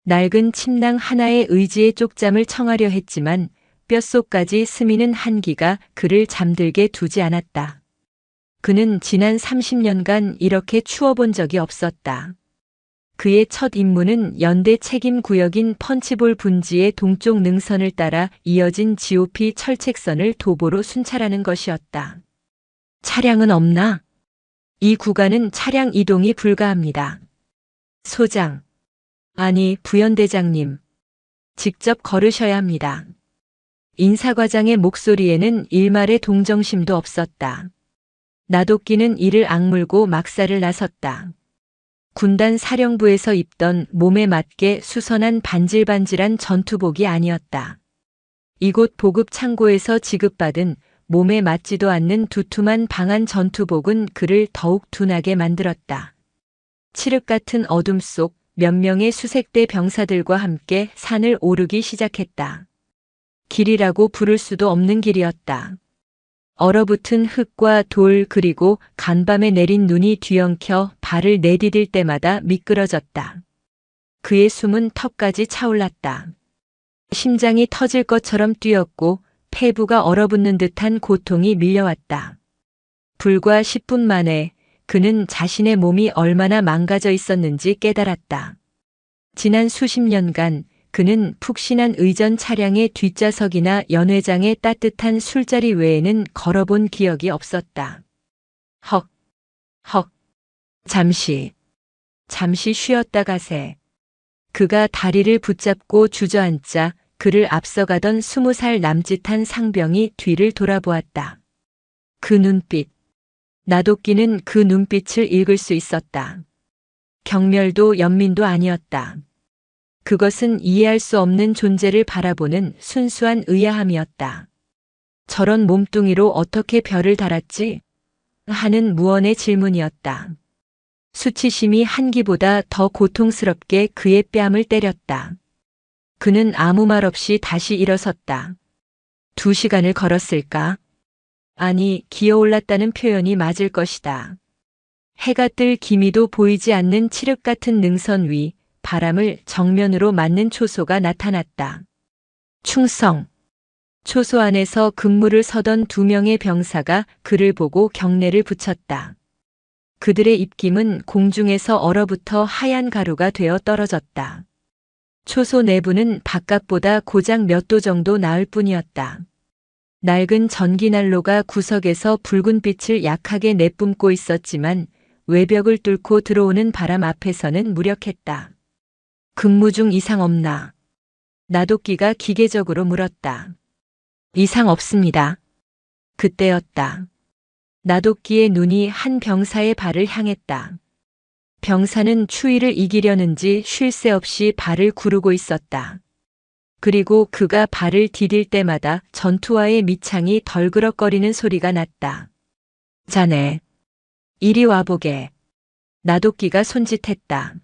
낡은 침낭 하나의 의지의 쪽잠을 청하려 했지만 뼛속까지 스미는 한기가 그를 잠들게 두지 않았다. 그는 지난 30년간 이렇게 추워본 적이 없었다. 그의 첫 임무는 연대 책임 구역인 펀치볼 분지의 동쪽 능선을 따라 이어진 GOP 철책선을 도보로 순찰하는 것이었다. 차량은 없나? 이 구간은 차량 이동이 불가합니다. 소장. 아니, 부연대장님. 직접 걸으셔야 합니다. 인사과장의 목소리에는 일말의 동정심도 없었다. 나도끼는 이를 악물고 막사를 나섰다. 군단 사령부에서 입던 몸에 맞게 수선한 반질반질한 전투복이 아니었다. 이곳 보급 창고에서 지급받은 몸에 맞지도 않는 두툼한 방한 전투복은 그를 더욱 둔하게 만들었다. 칠흑 같은 어둠 속 몇 명의 수색대 병사들과 함께 산을 오르기 시작했다. 길이라고 부를 수도 없는 길이었다. 얼어붙은 흙과 돌 그리고 간밤에 내린 눈이 뒤엉켜 발을 내디딜 때마다 미끄러졌다. 그의 숨은 턱까지 차올랐다. 심장이 터질 것처럼 뛰었고 폐부가 얼어붙는 듯한 고통이 밀려왔다. 불과 10분 만에 그는 자신의 몸이 얼마나 망가져 있었는지 깨달았다. 지난 수십 년간 그는 푹신한 의전 차량의 뒷좌석이나 연회장의 따뜻한 술자리 외에는 걸어본 기억이 없었다. 헉. 잠시 쉬었다 가세. 그가 다리를 붙잡고 주저앉자 그를 앞서가던 20살 남짓한 상병이 뒤를 돌아보았다. 그 눈빛. 나도끼는 그 눈빛을 읽을 수 있었다. 경멸도 연민도 아니었다. 그것은 이해할 수 없는 존재를 바라보는 순수한 의아함이었다. 저런 몸뚱이로 어떻게 별을 달았지? 하는 무언의 질문이었다. 수치심이 한기보다 더 고통스럽게 그의 뺨을 때렸다. 그는 아무 말 없이 다시 일어섰다. 2시간을 걸었을까? 아니, 기어올랐다는 표현이 맞을 것이다. 해가 뜰 기미도 보이지 않는 칠흑 같은 능선 위 바람을 정면으로 맞는 초소가 나타났다. 충성. 초소 안에서 근무를 서던 2명의 병사가 그를 보고 경례를 붙였다. 그들의 입김은 공중에서 얼어붙어 하얀 가루가 되어 떨어졌다. 초소 내부는 바깥보다 고작 몇 도 정도 나을 뿐이었다. 낡은 전기난로가 구석에서 붉은 빛을 약하게 내뿜고 있었지만 외벽을 뚫고 들어오는 바람 앞에서는 무력했다. 근무 중 이상 없나? 나도끼가 기계적으로 물었다. 이상 없습니다. 그때였다. 나도끼의 눈이 한 병사의 발을 향했다. 병사는 추위를 이기려는지 쉴 새 없이 발을 구르고 있었다. 그리고 그가 발을 디딜 때마다 전투화의 밑창이 덜그럭거리는 소리가 났다. 자네, 이리 와보게. 나도끼가 손짓했다.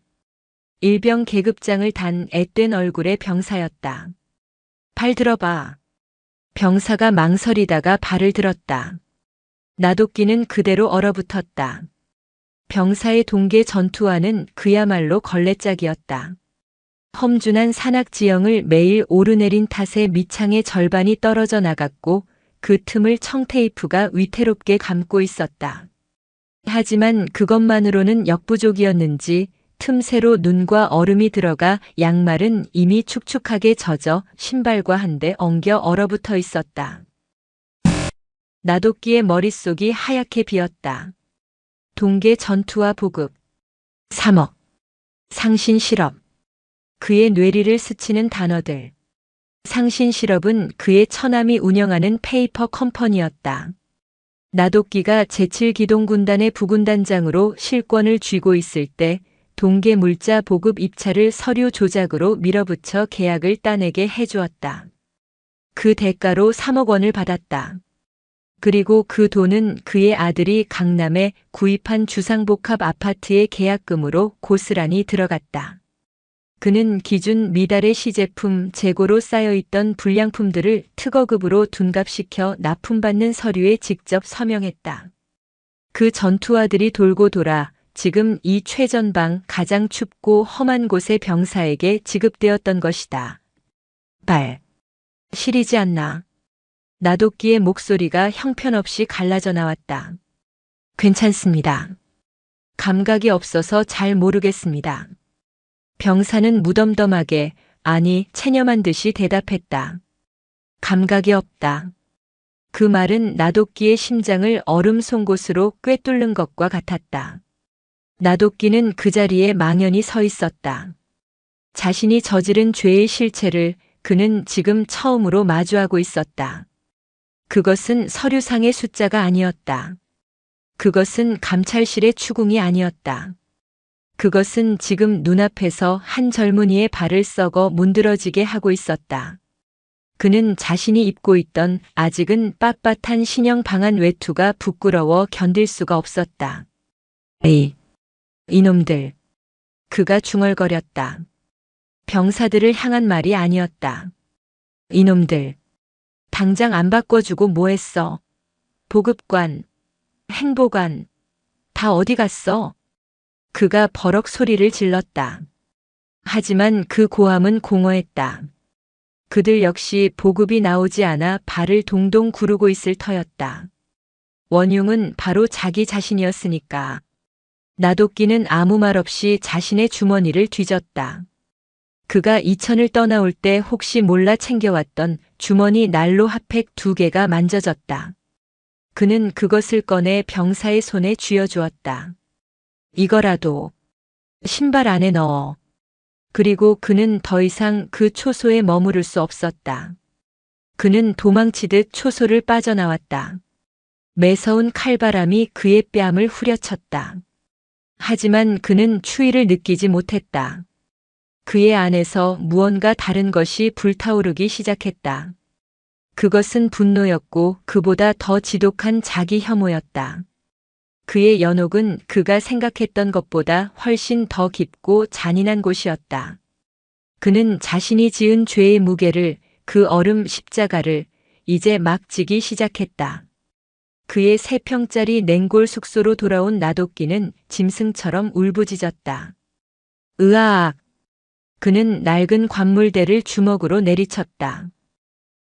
일병 계급장을 단 앳된 얼굴의 병사였다. 발 들어봐. 병사가 망설이다가 발을 들었다. 나도끼는 그대로 얼어붙었다. 병사의 동계 전투화는 그야말로 걸레짝이었다. 험준한 산악 지형을 매일 오르내린 탓에 밑창의 절반이 떨어져 나갔고 그 틈을 청테이프가 위태롭게 감고 있었다. 하지만 그것만으로는 역부족이었는지 틈새로 눈과 얼음이 들어가 양말은 이미 축축하게 젖어 신발과 한데 엉겨 얼어붙어 있었다. 나도끼의 머릿속이 하얗게 비었다. 동계 전투화 보급. 3억. 상신 실업. 그의 뇌리를 스치는 단어들. 상신 실업은 그의 처남이 운영하는 페이퍼 컴퍼니였다. 나도끼가 제7기동군단의 부군단장으로 실권을 쥐고 있을 때 동계 물자 보급 입찰을 서류 조작으로 밀어붙여 계약을 따내게 해주었다. 그 대가로 3억 원을 받았다. 그리고 그 돈은 그의 아들이 강남에 구입한 주상복합 아파트의 계약금으로 고스란히 들어갔다. 그는 기준 미달의 시제품 재고로 쌓여있던 불량품들을 특허급으로 둔갑시켜 납품받는 서류에 직접 서명했다. 그 전투화들이 돌고 돌아 지금 이 최전방 가장 춥고 험한 곳의 병사에게 지급되었던 것이다. 발. 시리지 않나? 나도끼의 목소리가 형편없이 갈라져 나왔다. 괜찮습니다. 감각이 없어서 잘 모르겠습니다. 병사는 무덤덤하게, 아니 체념한 듯이 대답했다. 감각이 없다. 그 말은 나도끼의 심장을 얼음 송곳으로 꿰뚫는 것과 같았다. 나도끼는 그 자리에 망연히 서 있었다. 자신이 저지른 죄의 실체를 그는 지금 처음으로 마주하고 있었다. 그것은 서류상의 숫자가 아니었다. 그것은 감찰실의 추궁이 아니었다. 그것은 지금 눈앞에서 한 젊은이의 발을 썩어 문드러지게 하고 있었다. 그는 자신이 입고 있던 아직은 빳빳한 신형 방한 외투가 부끄러워 견딜 수가 없었다. 에이, 이놈들. 그가 중얼거렸다. 병사들을 향한 말이 아니었다. 이놈들. 당장 안 바꿔주고 뭐했어? 보급관, 행보관, 다 어디 갔어? 그가 버럭 소리를 질렀다. 하지만 그 고함은 공허했다. 그들 역시 보급이 나오지 않아 발을 동동 구르고 있을 터였다. 원흉은 바로 자기 자신이었으니까. 나도끼는 아무 말 없이 자신의 주머니를 뒤졌다. 그가 이천을 떠나올 때 혹시 몰라 챙겨왔던 주머니 난로 핫팩 2개가 만져졌다. 그는 그것을 꺼내 병사의 손에 쥐어주었다. 이거라도 신발 안에 넣어. 그리고 그는 더 이상 그 초소에 머무를 수 없었다. 그는 도망치듯 초소를 빠져나왔다. 매서운 칼바람이 그의 뺨을 후려쳤다. 하지만 그는 추위를 느끼지 못했다. 그의 안에서 무언가 다른 것이 불타오르기 시작했다. 그것은 분노였고 그보다 더 지독한 자기 혐오였다. 그의 연옥은 그가 생각했던 것보다 훨씬 더 깊고 잔인한 곳이었다. 그는 자신이 지은 죄의 무게를, 그 얼음 십자가를 이제 막 지기 시작했다. 그의 3평짜리 냉골 숙소로 돌아온 나도끼는 짐승처럼 울부짖었다. 으아악! 그는 낡은 관물대를 주먹으로 내리쳤다.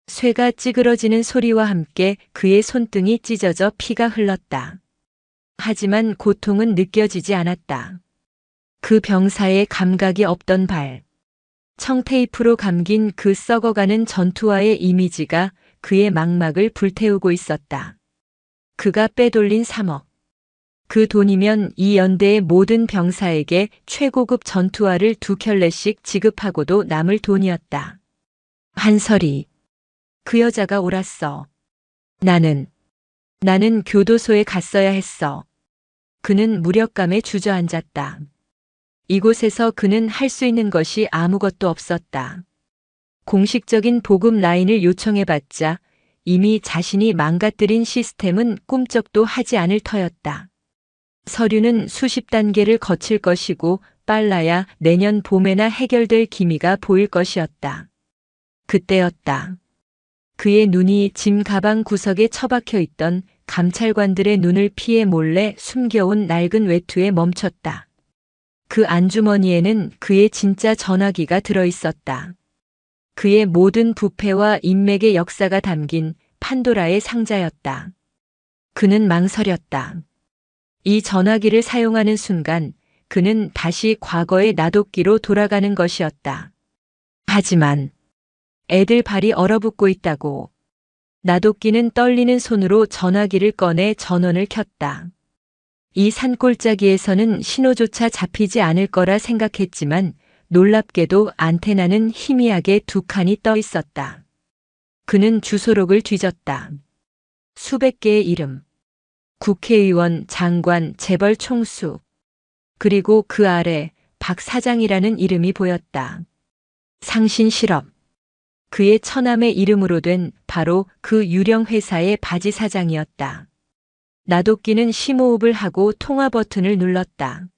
쇠가 찌그러지는 소리와 함께 그의 손등이 찢어져 피가 흘렀다. 하지만 고통은 느껴지지 않았다. 그 병사의 감각이 없던 발, 청테이프로 감긴 그 썩어가는 전투화의 이미지가 그의 망막을 불태우고 있었다. 그가 빼돌린 3억. 그 돈이면 이 연대의 모든 병사에게 최고급 전투화를 2켤레씩 지급하고도 남을 돈이었다. 한설이. 그 여자가 옳았어. 나는 교도소에 갔어야 했어. 그는 무력감에 주저앉았다. 이곳에서 그는 할 수 있는 것이 아무것도 없었다. 공식적인 보급 라인을 요청해봤자 이미 자신이 망가뜨린 시스템은 꿈쩍도 하지 않을 터였다. 서류는 수십 단계를 거칠 것이고 빨라야 내년 봄에나 해결될 기미가 보일 것이었다. 그때였다. 그의 눈이 짐 가방 구석에 처박혀 있던 감찰관들의 눈을 피해 몰래 숨겨온 낡은 외투에 멈췄다. 그 안주머니에는 그의 진짜 전화기가 들어있었다. 그의 모든 부패와 인맥의 역사가 담긴 판도라의 상자였다. 그는 망설였다. 이 전화기를 사용하는 순간 그는 다시 과거의 나도끼로 돌아가는 것이었다. 하지만 애들 발이 얼어붙고 있다고. 나도끼는 떨리는 손으로 전화기를 꺼내 전원을 켰다. 이 산골짜기에서는 신호조차 잡히지 않을 거라 생각했지만 놀랍게도 안테나는 희미하게 2칸이 떠 있었다. 그는 주소록을 뒤졌다. 수백 개의 이름. 국회의원, 장관, 재벌 총수. 그리고 그 아래 박 사장이라는 이름이 보였다. 상신 실업. 그의 처남의 이름으로 된 바로 그 유령 회사의 바지 사장이었다. 나도끼는 심호흡을 하고 통화 버튼을 눌렀다.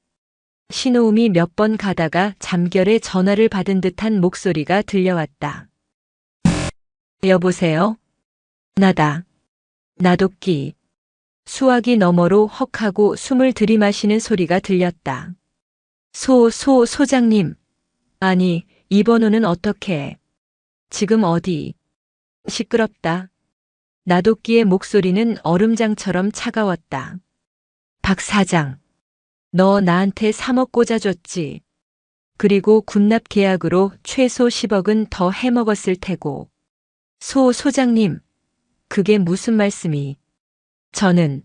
신호음이 몇 번 가다가 잠결에 전화를 받은 듯한 목소리가 들려왔다. 여보세요? 나다. 나도끼. 수화기 너머로 헉하고 숨을 들이마시는 소리가 들렸다. 소장님. 아니, 이 번호는 어떻게? 지금 어디? 시끄럽다. 나도끼의 목소리는 얼음장처럼 차가웠다. 박 사장. 너 나한테 3억 꽂아줬지. 그리고 군납 계약으로 최소 10억은 더 해먹었을 테고. 소장님. 그게 무슨 말씀이? 저는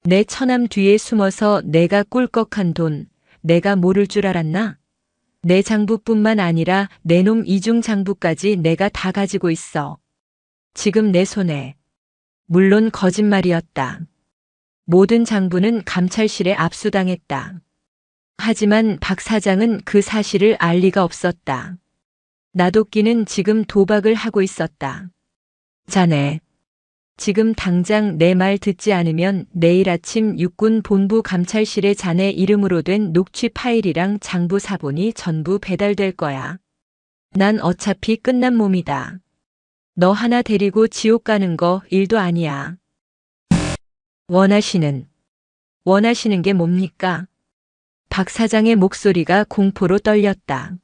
내 처남 뒤에 숨어서 내가 꿀꺽한 돈, 내가 모를 줄 알았나? 내 장부뿐만 아니라 내 놈 이중 장부까지 내가 다 가지고 있어. 지금 내 손에. 물론 거짓말이었다. 모든 장부는 감찰실에 압수당했다. 하지만 박 사장은 그 사실을 알 리가 없었다. 나도끼는 지금 도박을 하고 있었다. 자네. 지금 당장 내 말 듣지 않으면 내일 아침 육군 본부 감찰실에 자네 이름으로 된 녹취 파일이랑 장부 사본이 전부 배달될 거야. 난 어차피 끝난 몸이다. 너 하나 데리고 지옥 가는 거 일도 아니야. 원하시는 게 뭡니까? 박 사장의 목소리가 공포로 떨렸다.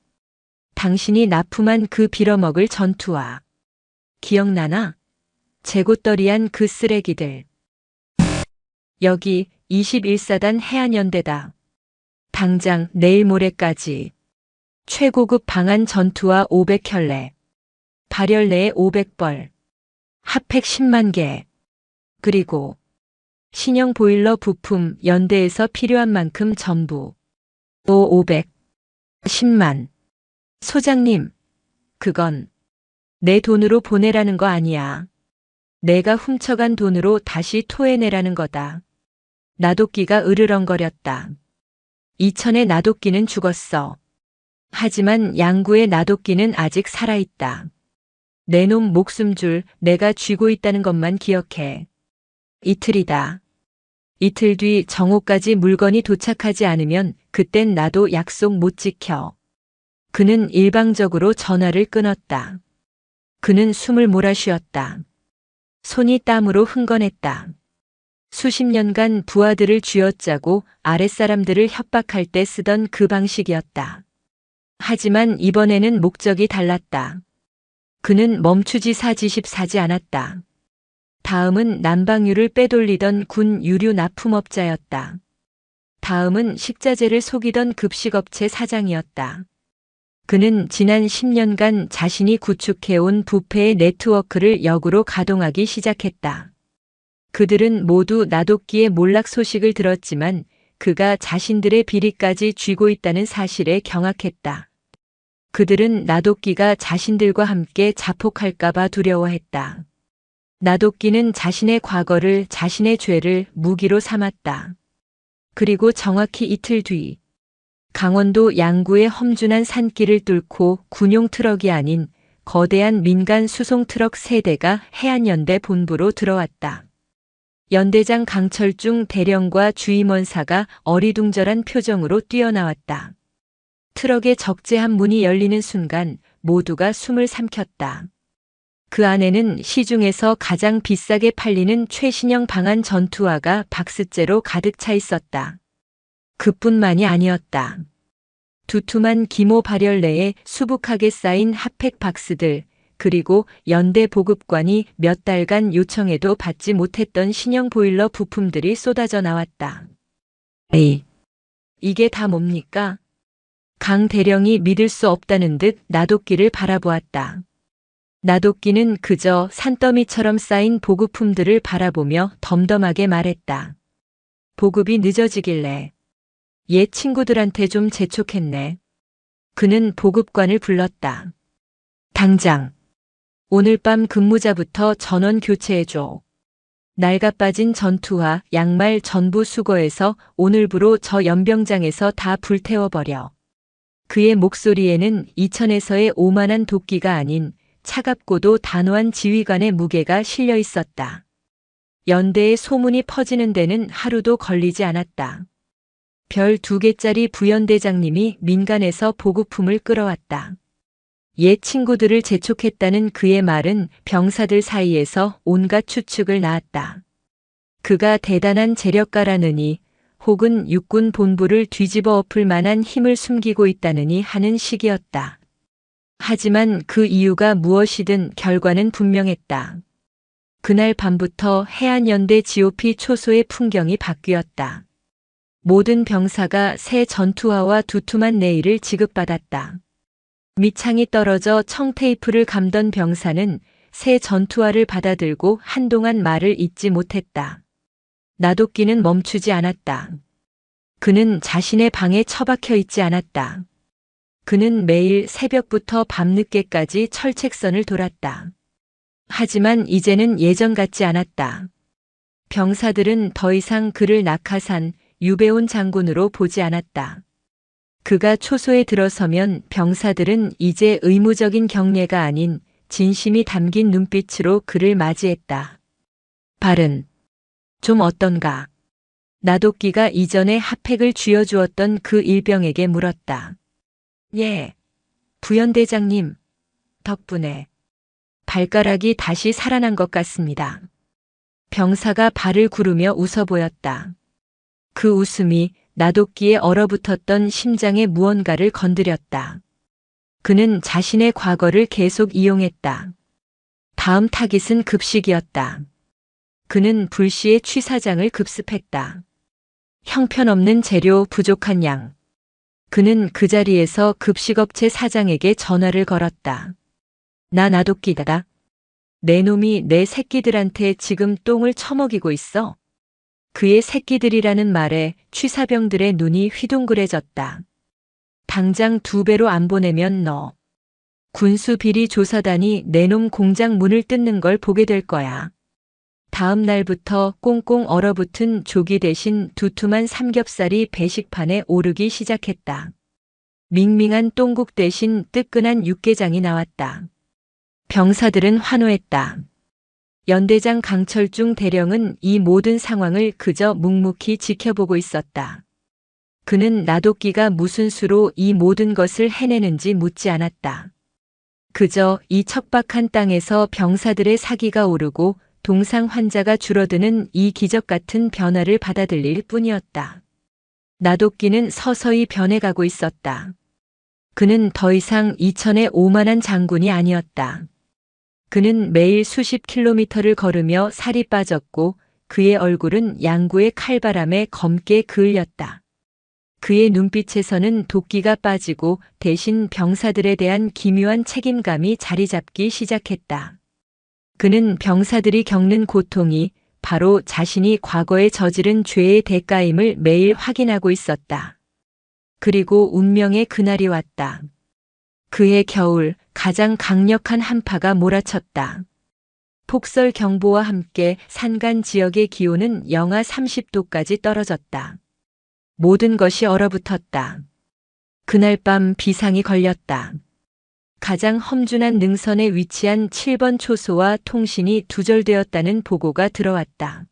당신이 납품한 그 빌어먹을 전투화. 기억나나? 재고떨이한 그 쓰레기들. 여기 21사단 해안연대다. 당장 내일 모레까지. 최고급 방한 전투화 500켤레. 발열 내에 500벌. 핫팩 10만 개. 그리고 신형 보일러 부품 연대에서 필요한 만큼 전부. 500. 10만. 소장님, 그건 내 돈으로 보내라는 거 아니야. 내가 훔쳐간 돈으로 다시 토해내라는 거다. 나도끼가 으르렁거렸다. 이천의 나도끼는 죽었어. 하지만 양구의 나도끼는 아직 살아있다. 내 놈 목숨줄 내가 쥐고 있다는 것만 기억해. 이틀이다. 이틀 뒤 정오까지 물건이 도착하지 않으면 그땐 나도 약속 못 지켜. 그는 일방적으로 전화를 끊었다. 그는 숨을 몰아쉬었다. 손이 땀으로 흥건했다. 수십 년간 부하들을 쥐어짜고 아랫사람들을 협박할 때 쓰던 그 방식이었다. 하지만 이번에는 목적이 달랐다. 그는 멈추지 사지 않았다. 다음은 난방유를 빼돌리던 군 유류 납품업자였다. 다음은 식자재를 속이던 급식업체 사장이었다. 그는 지난 10년간 자신이 구축해온 부패의 네트워크를 역으로 가동하기 시작했다. 그들은 모두 나도끼의 몰락 소식을 들었지만 그가 자신들의 비리까지 쥐고 있다는 사실에 경악했다. 그들은 나도끼가 자신들과 함께 자폭할까봐 두려워했다. 나도끼는 자신의 과거를, 자신의 죄를 무기로 삼았다. 그리고 정확히 이틀 뒤, 강원도 양구의 험준한 산길을 뚫고 군용 트럭이 아닌 거대한 민간 수송 트럭 3대가 해안연대 본부로 들어왔다. 연대장 강철중 대령과 주임원사가 어리둥절한 표정으로 뛰어나왔다. 트럭의 적재한 문이 열리는 순간 모두가 숨을 삼켰다. 그 안에는 시중에서 가장 비싸게 팔리는 최신형 방한 전투화가 박스째로 가득 차 있었다. 그뿐만이 아니었다. 두툼한 기모 발열 내에 수북하게 쌓인 핫팩 박스들, 그리고 연대 보급관이 몇 달간 요청해도 받지 못했던 신형 보일러 부품들이 쏟아져 나왔다. 에이, 이게 다 뭡니까? 강 대령이 믿을 수 없다는 듯 나도끼를 바라보았다. 나도끼는 그저 산더미처럼 쌓인 보급품들을 바라보며 덤덤하게 말했다. 보급이 늦어지길래 옛 친구들한테 좀 재촉했네. 그는 보급관을 불렀다. 당장 오늘 밤 근무자부터 전원 교체해줘. 낡아빠진 전투화, 양말 전부 수거해서 오늘부로 저 연병장에서 다 불태워버려. 그의 목소리에는 이천에서의 오만한 도끼가 아닌 차갑고도 단호한 지휘관의 무게가 실려 있었다. 연대의 소문이 퍼지는 데는 하루도 걸리지 않았다. 별 2개짜리 부연대장님이 민간에서 보급품을 끌어왔다. 옛 친구들을 재촉했다는 그의 말은 병사들 사이에서 온갖 추측을 낳았다. 그가 대단한 재력가라느니 혹은 육군 본부를 뒤집어 엎을 만한 힘을 숨기고 있다느니 하는 식이었다. 하지만 그 이유가 무엇이든 결과는 분명했다. 그날 밤부터 해안연대 GOP 초소의 풍경이 바뀌었다. 모든 병사가 새 전투화와 두툼한 네일을 지급받았다. 밑창이 떨어져 청테이프를 감던 병사는 새 전투화를 받아들고 한동안 말을 잇지 못했다. 나도끼는 멈추지 않았다. 그는 자신의 방에 처박혀 있지 않았다. 그는 매일 새벽부터 밤늦게까지 철책선을 돌았다. 하지만 이제는 예전 같지 않았다. 병사들은 더 이상 그를 낙하산 유배온 장군으로 보지 않았다. 그가 초소에 들어서면 병사들은 이제 의무적인 경례가 아닌 진심이 담긴 눈빛으로 그를 맞이했다. 발은 좀 어떤가? 나도끼가 이전에 핫팩을 쥐어주었던 그 일병에게 물었다. 예, 부연대장님, 덕분에 발가락이 다시 살아난 것 같습니다. 병사가 발을 구르며 웃어 보였다. 그 웃음이 나도끼에 얼어붙었던 심장의 무언가를 건드렸다. 그는 자신의 과거를 계속 이용했다. 다음 타깃은 급식이었다. 그는 불시에 취사장을 급습했다. 형편없는 재료, 부족한 양. 그는 그 자리에서 급식업체 사장에게 전화를 걸었다. 나 나도끼다. 내 놈이 내 새끼들한테 지금 똥을 처먹이고 있어. 그의 새끼들이라는 말에 취사병들의 눈이 휘둥그레졌다. 당장 2배로 안 보내면 너 군수비리조사단이 내 놈 공장 문을 뜯는 걸 보게 될 거야. 다음 날부터 꽁꽁 얼어붙은 조기 대신 두툼한 삼겹살이 배식판에 오르기 시작했다. 밍밍한 똥국 대신 뜨끈한 육개장이 나왔다. 병사들은 환호했다. 연대장 강철중 대령은 이 모든 상황을 그저 묵묵히 지켜보고 있었다. 그는 나도끼가 무슨 수로 이 모든 것을 해내는지 묻지 않았다. 그저 이 척박한 땅에서 병사들의 사기가 오르고 동상 환자가 줄어드는 이 기적 같은 변화를 받아들일 뿐이었다. 나도끼는 서서히 변해가고 있었다. 그는 더 이상 이천의 오만한 장군이 아니었다. 그는 매일 수십 킬로미터를 걸으며 살이 빠졌고 그의 얼굴은 양구의 칼바람에 검게 그을렸다. 그의 눈빛에서는 도끼가 빠지고 대신 병사들에 대한 기묘한 책임감이 자리 잡기 시작했다. 그는 병사들이 겪는 고통이 바로 자신이 과거에 저지른 죄의 대가임을 매일 확인하고 있었다. 그리고 운명의 그날이 왔다. 그해 겨울 가장 강력한 한파가 몰아쳤다. 폭설 경보와 함께 산간 지역의 기온은 영하 30도까지 떨어졌다. 모든 것이 얼어붙었다. 그날 밤 비상이 걸렸다. 가장 험준한 능선에 위치한 7번 초소와 통신이 두절되었다는 보고가 들어왔다.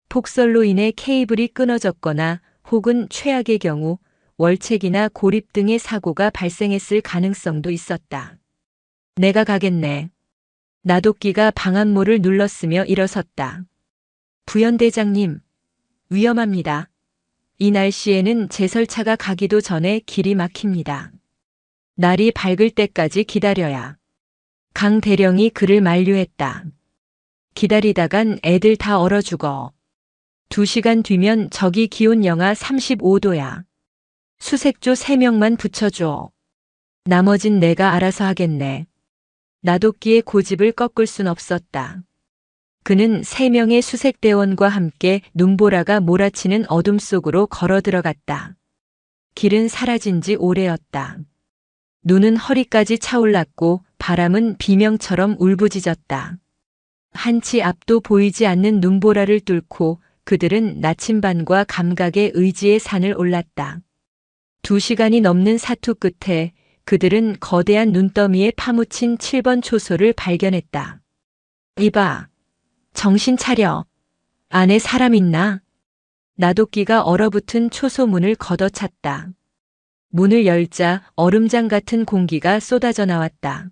폭설로 인해 케이블이 끊어졌거나 혹은 최악의 경우 월책이나 고립 등의 사고가 발생했을 가능성도 있었다. 내가 가겠네. 나도끼가 방한모를 눌렀으며 일어섰다. 부연대장님, 위험합니다. 이 날씨에는 제설차가 가기도 전에 길이 막힙니다. 날이 밝을 때까지 기다려야. 강 대령이 그를 만류했다. 기다리다간 애들 다 얼어 죽어. 2시간 뒤면 저기 기온 영하 35도야. 수색조 3명만 붙여줘. 나머진 내가 알아서 하겠네. 나도끼의 고집을 꺾을 순 없었다. 그는 3명의 수색대원과 함께 눈보라가 몰아치는 어둠 속으로 걸어 들어갔다. 길은 사라진 지 오래였다. 눈은 허리까지 차올랐고 바람은 비명처럼 울부짖었다. 한치 앞도 보이지 않는 눈보라를 뚫고 그들은 나침반과 감각의 의지의 산을 올랐다. 2시간이 넘는 사투 끝에 그들은 거대한 눈더미에 파묻힌 7번 초소를 발견했다. 이봐, 정신 차려. 안에 사람 있나? 나도끼가 얼어붙은 초소문을 걷어찼다. 문을 열자 얼음장 같은 공기가 쏟아져 나왔다.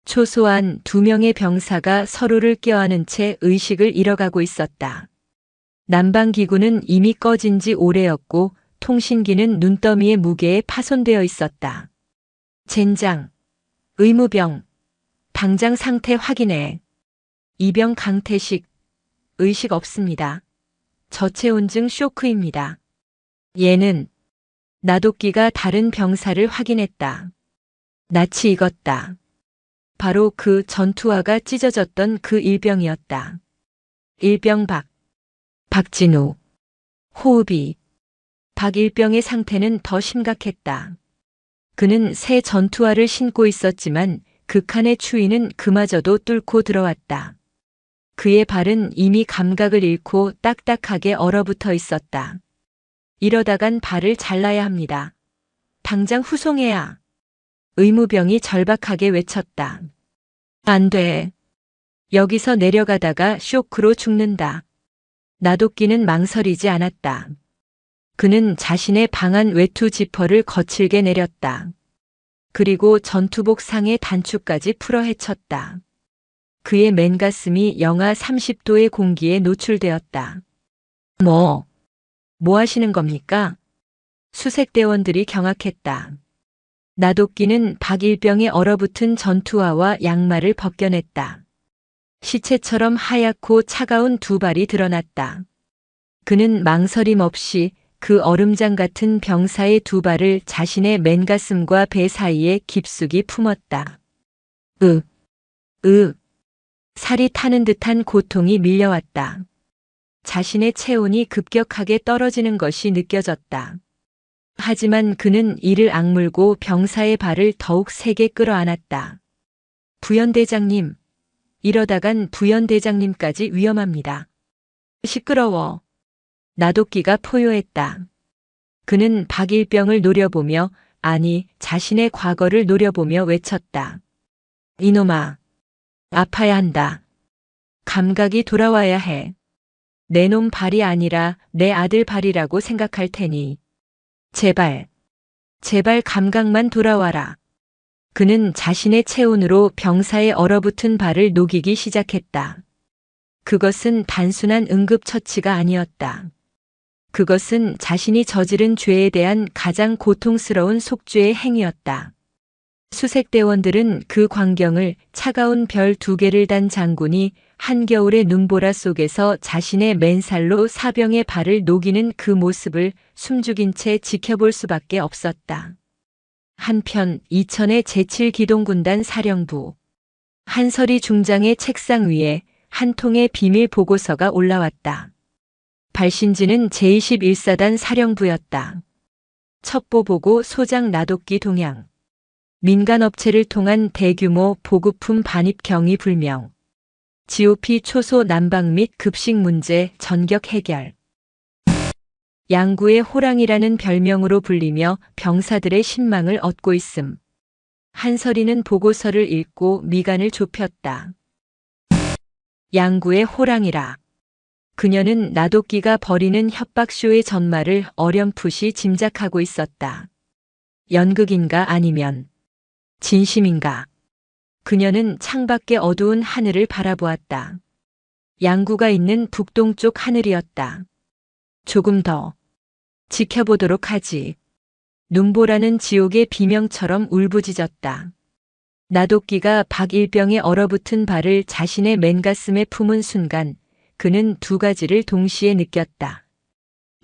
초소 안 2명의 병사가 서로를 껴안은 채 의식을 잃어가고 있었다. 난방기구는 이미 꺼진 지 오래였고 통신기는 눈더미의 무게에 파손되어 있었다. 젠장, 의무병, 당장 상태 확인해. 이병 강태식, 의식 없습니다. 저체온증 쇼크입니다. 얘는 나도끼가 다른 병사를 확인했다. 낯이 익었다. 바로 그 전투화가 찢어졌던 그 일병이었다. 일병 박진우. 호흡이. 박일병의 상태는 더 심각했다. 그는 새 전투화를 신고 있었지만 극한의 추위는 그마저도 뚫고 들어왔다. 그의 발은 이미 감각을 잃고 딱딱하게 얼어붙어 있었다. 이러다간 발을 잘라야 합니다. 당장 후송해야. 의무병이 절박하게 외쳤다. 안 돼. 여기서 내려가다가 쇼크로 죽는다. 나도끼는 망설이지 않았다. 그는 자신의 방한 외투 지퍼를 거칠게 내렸다. 그리고 전투복 상의 단추까지 풀어 헤쳤다. 그의 맨가슴이 영하 30도의 공기에 노출되었다. 뭐 하시는 겁니까? 수색대원들이 경악했다. 나도끼는 박일병의 얼어붙은 전투화와 양말을 벗겨냈다. 시체처럼 하얗고 차가운 2발이 드러났다. 그는 망설임 없이 그 얼음장 같은 병사의 2발을 자신의 맨가슴과 배 사이에 깊숙이 품었다. 살이 타는 듯한 고통이 밀려왔다. 자신의 체온이 급격하게 떨어지는 것이 느껴졌다. 하지만 그는 이를 악물고 병사의 발을 더욱 세게 끌어안았다. 부연대장님, 이러다간 부연대장님까지 위험합니다. 시끄러워. 나도끼가 포효했다. 그는 박일병을 노려보며, 아니, 자신의 과거를 노려보며 외쳤다. 이놈아, 아파야 한다. 감각이 돌아와야 해. 내 놈 발이 아니라 내 아들 발이라고 생각할 테니. 제발, 제발 감각만 돌아와라. 그는 자신의 체온으로 병사의 얼어붙은 발을 녹이기 시작했다. 그것은 단순한 응급처치가 아니었다. 그것은 자신이 저지른 죄에 대한 가장 고통스러운 속죄의 행위였다. 수색대원들은 그 광경을 차가운 별 2개를 단 장군이 한겨울의 눈보라 속에서 자신의 맨살로 사병의 발을 녹이는 그 모습을 숨죽인 채 지켜볼 수밖에 없었다. 한편 이천의 제7기동군단 사령부 한설이 중장의 책상 위에 한 통의 비밀 보고서가 올라왔다. 발신지는 제21사단 사령부였다. 첩보보고 소장 나독기 동향. 민간업체를 통한 대규모 보급품 반입 경위 불명. GOP 초소 난방 및 급식 문제 전격 해결. 양구의 호랑이라는 별명으로 불리며 병사들의 신망을 얻고 있음. 한설이는 보고서를 읽고 미간을 좁혔다. 양구의 호랑이라. 그녀는 나독기가 벌이는 협박쇼의 전말을 어렴풋이 짐작하고 있었다. 연극인가 아니면 진심인가. 그녀는 창밖의 어두운 하늘을 바라보았다. 양구가 있는 북동쪽 하늘이었다. 조금 더 지켜보도록 하지. 눈보라는 지옥의 비명처럼 울부짖었다. 나독기가 박일병의 얼어붙은 발을 자신의 맨가슴에 품은 순간 그는 2가지를 동시에 느꼈다.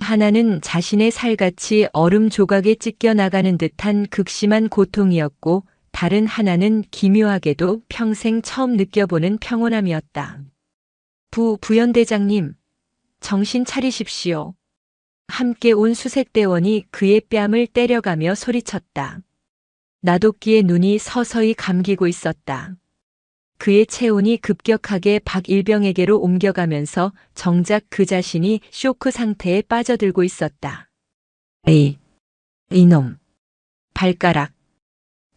하나는 자신의 살같이 얼음 조각에 찢겨 나가는 듯한 극심한 고통이었고 다른 하나는 기묘하게도 평생 처음 느껴보는 평온함이었다. 부연대장님, 정신 차리십시오. 함께 온 수색대원이 그의 뺨을 때려가며 소리쳤다. 나독기의 눈이 서서히 감기고 있었다. 그의 체온이 급격하게 박일병에게로 옮겨가면서 정작 그 자신이 쇼크 상태에 빠져들고 있었다. 이놈. 발가락.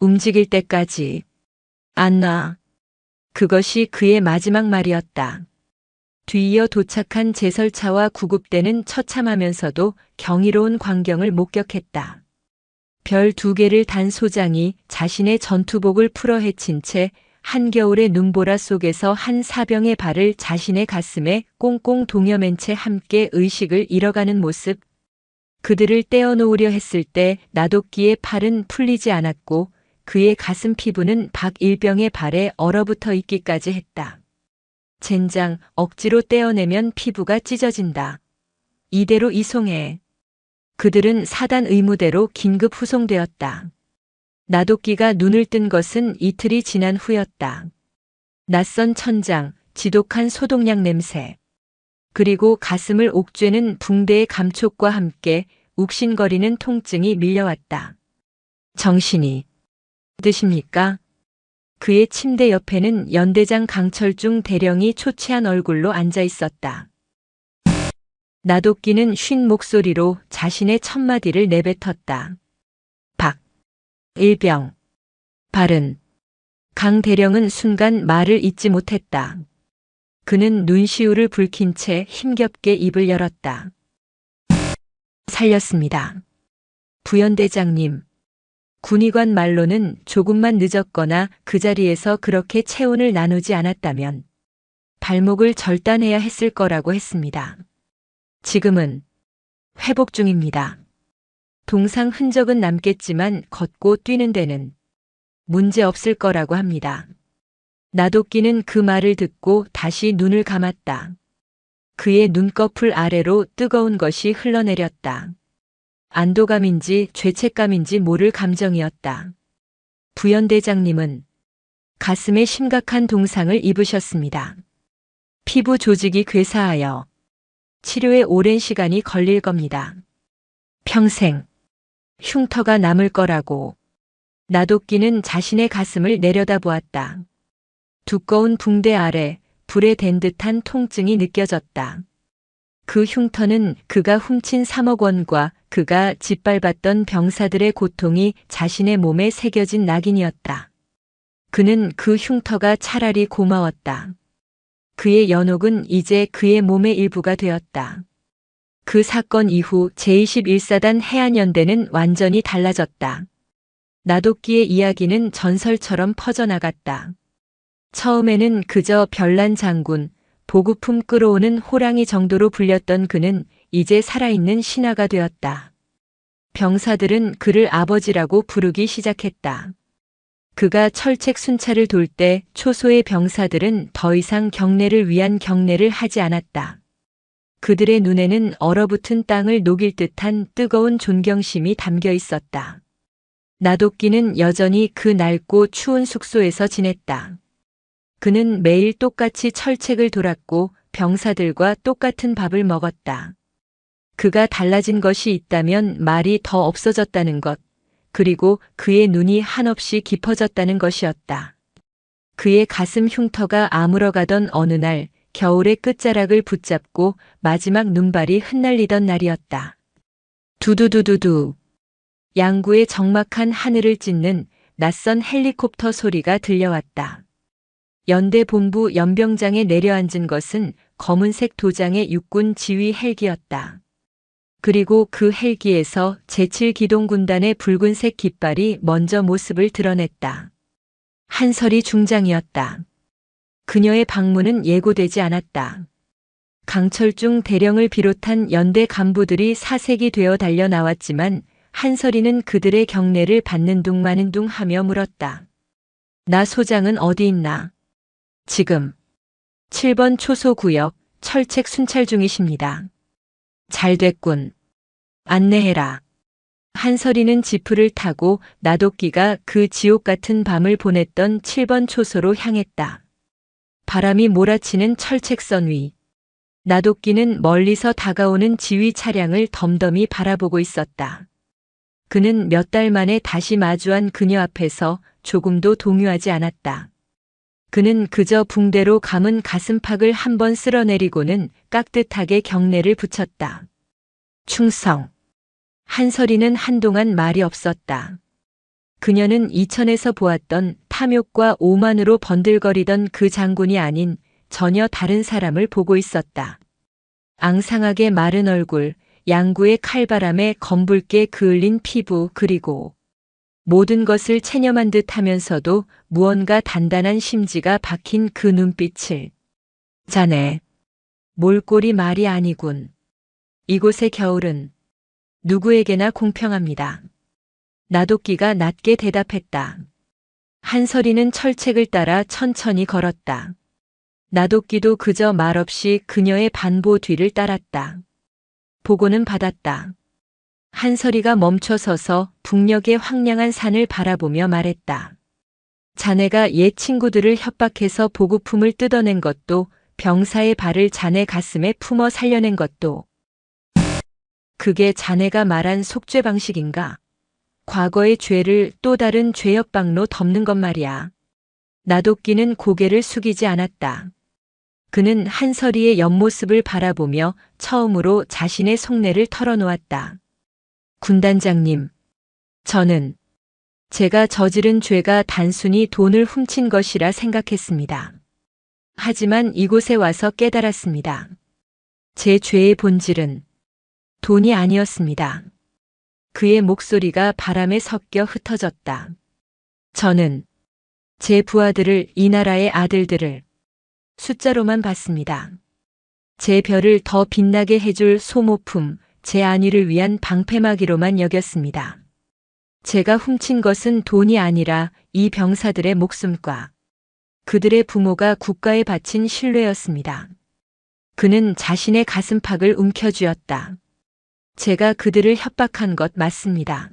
움직일 때까지 안 놔. 그것이 그의 마지막 말이었다. 뒤이어 도착한 제설차와 구급대는 처참하면서도 경이로운 광경을 목격했다. 별 2개를 단 소장이 자신의 전투복을 풀어 헤친 채 한겨울의 눈보라 속에서 한 사병의 발을 자신의 가슴에 꽁꽁 동여맨 채 함께 의식을 잃어가는 모습. 그들을 떼어놓으려 했을 때 나독기의 팔은 풀리지 않았고 그의 가슴 피부는 박일병의 발에 얼어붙어 있기까지 했다. 젠장, 억지로 떼어내면 피부가 찢어진다. 이대로 이송해. 그들은 사단 의무대로 긴급 후송되었다. 나독기가 눈을 뜬 것은 이틀이 지난 후였다. 낯선 천장, 지독한 소독약 냄새. 그리고 가슴을 옥죄는 붕대의 감촉과 함께 욱신거리는 통증이 밀려왔다. 정신이 드십니까? 그의 침대 옆에는 연대장 강철중 대령이 초췌한 얼굴로 앉아 있었다. 나독기는 쉰 목소리로 자신의 첫마디를 내뱉었다. 일병. 발은. 강 대령은 순간 말을 잇지 못했다. 그는 눈시울을 붉힌 채 힘겹게 입을 열었다. 살렸습니다. 부연대장님. 군의관 말로는 조금만 늦었거나 그 자리에서 그렇게 체온을 나누지 않았다면 발목을 절단해야 했을 거라고 했습니다. 지금은 회복 중입니다. 동상 흔적은 남겠지만 걷고 뛰는 데는 문제 없을 거라고 합니다. 나독기는 그 말을 듣고 다시 눈을 감았다. 그의 눈꺼풀 아래로 뜨거운 것이 흘러내렸다. 안도감인지 죄책감인지 모를 감정이었다. 부연대장님은 가슴에 심각한 동상을 입으셨습니다. 피부 조직이 괴사하여 치료에 오랜 시간이 걸릴 겁니다. 평생 흉터가 남을 거라고. 나독기는 자신의 가슴을 내려다보았다. 두꺼운 붕대 아래 불에 댄 듯한 통증이 느껴졌다. 그 흉터는 그가 훔친 3억 원과 그가 짓밟았던 병사들의 고통이 자신의 몸에 새겨진 낙인이었다. 그는 그 흉터가 차라리 고마웠다. 그의 연옥은 이제 그의 몸의 일부가 되었다. 그 사건 이후 제21사단 해안연대는 완전히 달라졌다. 나도끼의 이야기는 전설처럼 퍼져나갔다. 처음에는 그저 별난 장군, 보급품 끌어오는 호랑이 정도로 불렸던 그는 이제 살아있는 신하가 되었다. 병사들은 그를 아버지라고 부르기 시작했다. 그가 철책 순찰을 돌 때 초소의 병사들은 더 이상 경례를 위한 경례를 하지 않았다. 그들의 눈에는 얼어붙은 땅을 녹일 듯한 뜨거운 존경심이 담겨 있었다. 나도끼는 여전히 그 낡고 추운 숙소에서 지냈다. 그는 매일 똑같이 철책을 돌았고 병사들과 똑같은 밥을 먹었다. 그가 달라진 것이 있다면 말이 더 없어졌다는 것, 그리고 그의 눈이 한없이 깊어졌다는 것이었다. 그의 가슴 흉터가 아물어가던 어느 날, 겨울의 끝자락을 붙잡고 마지막 눈발이 흩날리던 날이었다. 두두두두두. 양구의 적막한 하늘을 찢는 낯선 헬리콥터 소리가 들려왔다. 연대 본부 연병장에 내려앉은 것은 검은색 도장의 육군 지휘 헬기였다. 그리고 그 헬기에서 제7기동군단의 붉은색 깃발이 먼저 모습을 드러냈다. 한설이 중장이었다. 그녀의 방문은 예고되지 않았다. 강철중 대령을 비롯한 연대 간부들이 사색이 되어 달려 나왔지만 한설이는 그들의 경례를 받는 둥 마는 둥 하며 물었다. 나 소장은 어디 있나? 지금 7번 초소구역 철책 순찰 중이십니다. 잘 됐군. 안내해라. 한설이는 지프를 타고 나도끼가 그 지옥 같은 밤을 보냈던 7번 초소로 향했다. 바람이 몰아치는 철책선 위. 나도끼는 멀리서 다가오는 지휘 차량을 덤덤히 바라보고 있었다. 그는 몇 달 만에 다시 마주한 그녀 앞에서 조금도 동요하지 않았다. 그는 그저 붕대로 감은 가슴팍을 한번 쓸어내리고는 깍듯하게 경례를 붙였다. 충성. 한설이는 한동안 말이 없었다. 그녀는 이천에서 보았던 탐욕과 오만으로 번들거리던 그 장군이 아닌 전혀 다른 사람을 보고 있었다. 앙상하게 마른 얼굴, 양구의 칼바람에 검붉게 그을린 피부, 그리고 모든 것을 체념한 듯 하면서도 무언가 단단한 심지가 박힌 그 눈빛을. 자네, 몰골이 말이 아니군. 이곳의 겨울은 누구에게나 공평합니다. 나도끼가 낮게 대답했다. 한설이는 철책을 따라 천천히 걸었다. 나도끼도 그저 말없이 그녀의 반보 뒤를 따랐다. 보고는 받았다. 한설이가 멈춰서서 북녘의 황량한 산을 바라보며 말했다. 자네가 옛 친구들을 협박해서 보급품을 뜯어낸 것도, 병사의 발을 자네 가슴에 품어 살려낸 것도, 그게 자네가 말한 속죄 방식인가? 과거의 죄를 또 다른 죄역방로 덮는 것 말이야. 나도끼는 고개를 숙이지 않았다. 그는 한설이의 옆모습을 바라보며 처음으로 자신의 속내를 털어놓았다. 군단장님, 저는 제가 저지른 죄가 단순히 돈을 훔친 것이라 생각했습니다. 하지만 이곳에 와서 깨달았습니다. 제 죄의 본질은 돈이 아니었습니다. 그의 목소리가 바람에 섞여 흩어졌다. 저는 제 부하들을, 이 나라의 아들들을 숫자로만 봤습니다. 제 별을 더 빛나게 해줄 소모품, 제 안위를 위한 방패막이로만 여겼습니다. 제가 훔친 것은 돈이 아니라 이 병사들의 목숨과 그들의 부모가 국가에 바친 신뢰였습니다. 그는 자신의 가슴팍을 움켜쥐었다. 제가 그들을 협박한 것 맞습니다.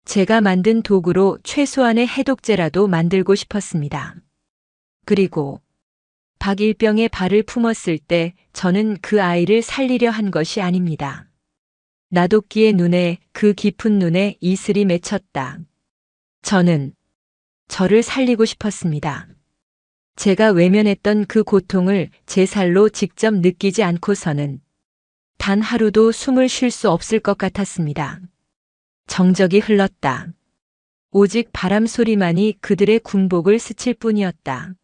제가 만든 도구로 최소한의 해독제라도 만들고 싶었습니다. 그리고 박일병의 발을 품었을 때 저는 그 아이를 살리려 한 것이 아닙니다. 나도끼의 눈에, 그 깊은 눈에 이슬이 맺혔다. 저는 저를 살리고 싶었습니다. 제가 외면했던 그 고통을 제 살로 직접 느끼지 않고서는 단 하루도 숨을 쉴 수 없을 것 같았습니다. 정적이 흘렀다. 오직 바람 소리만이 그들의 군복을 스칠 뿐이었다.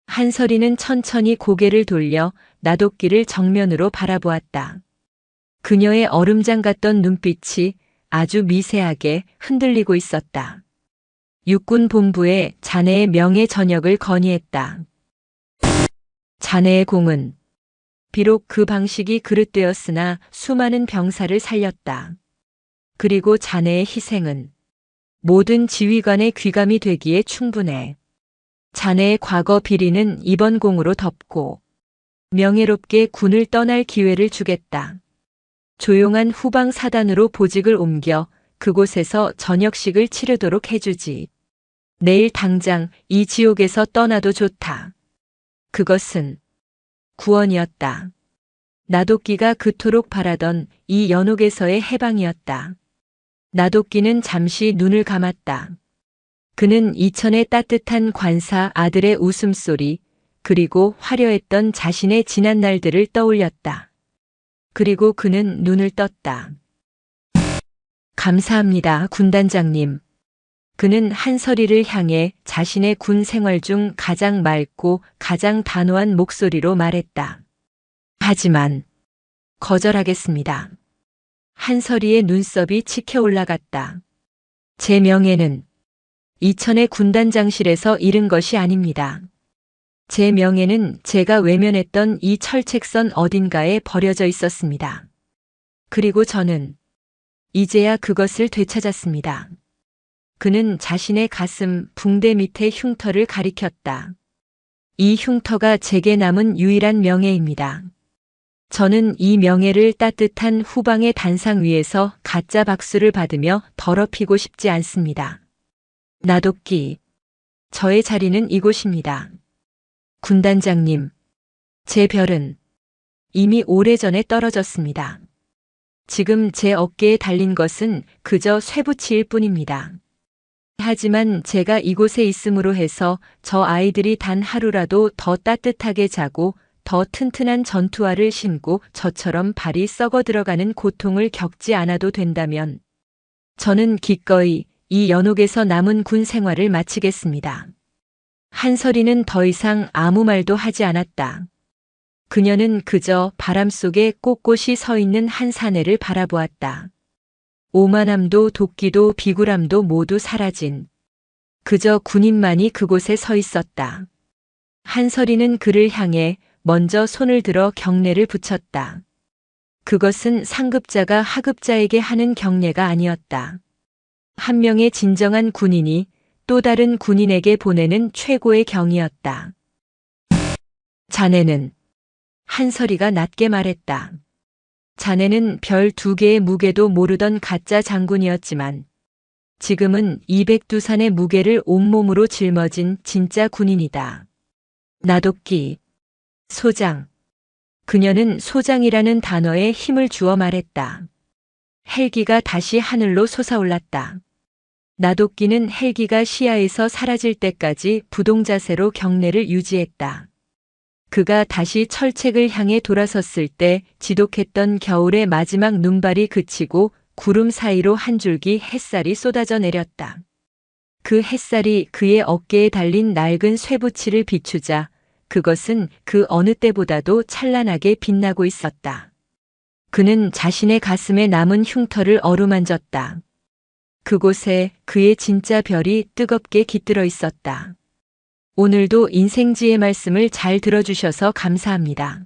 한설이는 천천히 고개를 돌려 나돗길을 정면으로 바라보았다. 그녀의 얼음장 같던 눈빛이 아주 미세하게 흔들리고 있었다. 육군 본부에 자네의 명예 전역을 건의했다. 자네의 공은 비록 그 방식이 그릇되었으나 수많은 병사를 살렸다. 그리고 자네의 희생은 모든 지휘관의 귀감이 되기에 충분해. 자네의 과거 비리는 이번 공으로 덮고 명예롭게 군을 떠날 기회를 주겠다. 조용한 후방 사단으로 보직을 옮겨 그곳에서 저녁식을 치르도록 해주지. 내일 당장 이 지옥에서 떠나도 좋다. 그것은 구원이었다. 나돗기가 그토록 바라던 이 연옥에서의 해방이었다. 나돗기는 잠시 눈을 감았다. 그는 이천의 따뜻한 관사 아들의 웃음소리, 그리고 화려했던 자신의 지난 날들을 떠올렸다. 그리고 그는 눈을 떴다. 감사합니다, 군단장님. 그는 한설이를 향해 자신의 군 생활 중 가장 맑고 가장 단호한 목소리로 말했다. 하지만 거절하겠습니다. 한설이의 눈썹이 치켜 올라갔다. 제 명예는 이천의 군단장실에서 잃은 것이 아닙니다. 제 명예는 제가 외면했던 이 철책선 어딘가에 버려져 있었습니다. 그리고 저는 이제야 그것을 되찾았습니다. 그는 자신의 가슴 붕대 밑에 흉터를 가리켰다. 이 흉터가 제게 남은 유일한 명예입니다. 저는 이 명예를 따뜻한 후방의 단상 위에서 가짜 박수를 받으며 더럽히고 싶지 않습니다. 나돗기, 저의 자리는 이곳입니다. 군단장님, 제 별은 이미 오래전에 떨어졌습니다. 지금 제 어깨에 달린 것은 그저 쇠붙이일 뿐입니다. 하지만 제가 이곳에 있음으로 해서 저 아이들이 단 하루라도 더 따뜻하게 자고 더 튼튼한 전투화를 신고 저처럼 발이 썩어 들어가는 고통을 겪지 않아도 된다면 저는 기꺼이 이 연옥에서 남은 군 생활을 마치겠습니다. 한설이는 더 이상 아무 말도 하지 않았다. 그녀는 그저 바람 속에 꼿꼿이 서 있는 한 사내를 바라보았다. 오만함도 도끼도 비굴함도 모두 사라진 그저 군인만이 그곳에 서 있었다. 한설이는 그를 향해 먼저 손을 들어 경례를 붙였다. 그것은 상급자가 하급자에게 하는 경례가 아니었다. 한 명의 진정한 군인이 또 다른 군인에게 보내는 최고의 경이었다. 자네는, 한설이가 낮게 말했다. 자네는 별 2개의 무게도 모르던 가짜 장군이었지만 지금은 202산의 무게를 온몸으로 짊어진 진짜 군인이다. 나돗기, 소장. 그녀는 소장이라는 단어에 힘을 주어 말했다. 헬기가 다시 하늘로 솟아올랐다. 나돗기는 헬기가 시야에서 사라질 때까지 부동자세로 경례를 유지했다. 그가 다시 철책을 향해 돌아섰을 때 지독했던 겨울의 마지막 눈발이 그치고 구름 사이로 한 줄기 햇살이 쏟아져 내렸다. 그 햇살이 그의 어깨에 달린 낡은 쇠붙이를 비추자 그것은 그 어느 때보다도 찬란하게 빛나고 있었다. 그는 자신의 가슴에 남은 흉터를 어루만졌다. 그곳에 그의 진짜 별이 뜨겁게 깃들어 있었다. 오늘도 인생지의 말씀을 잘 들어주셔서 감사합니다.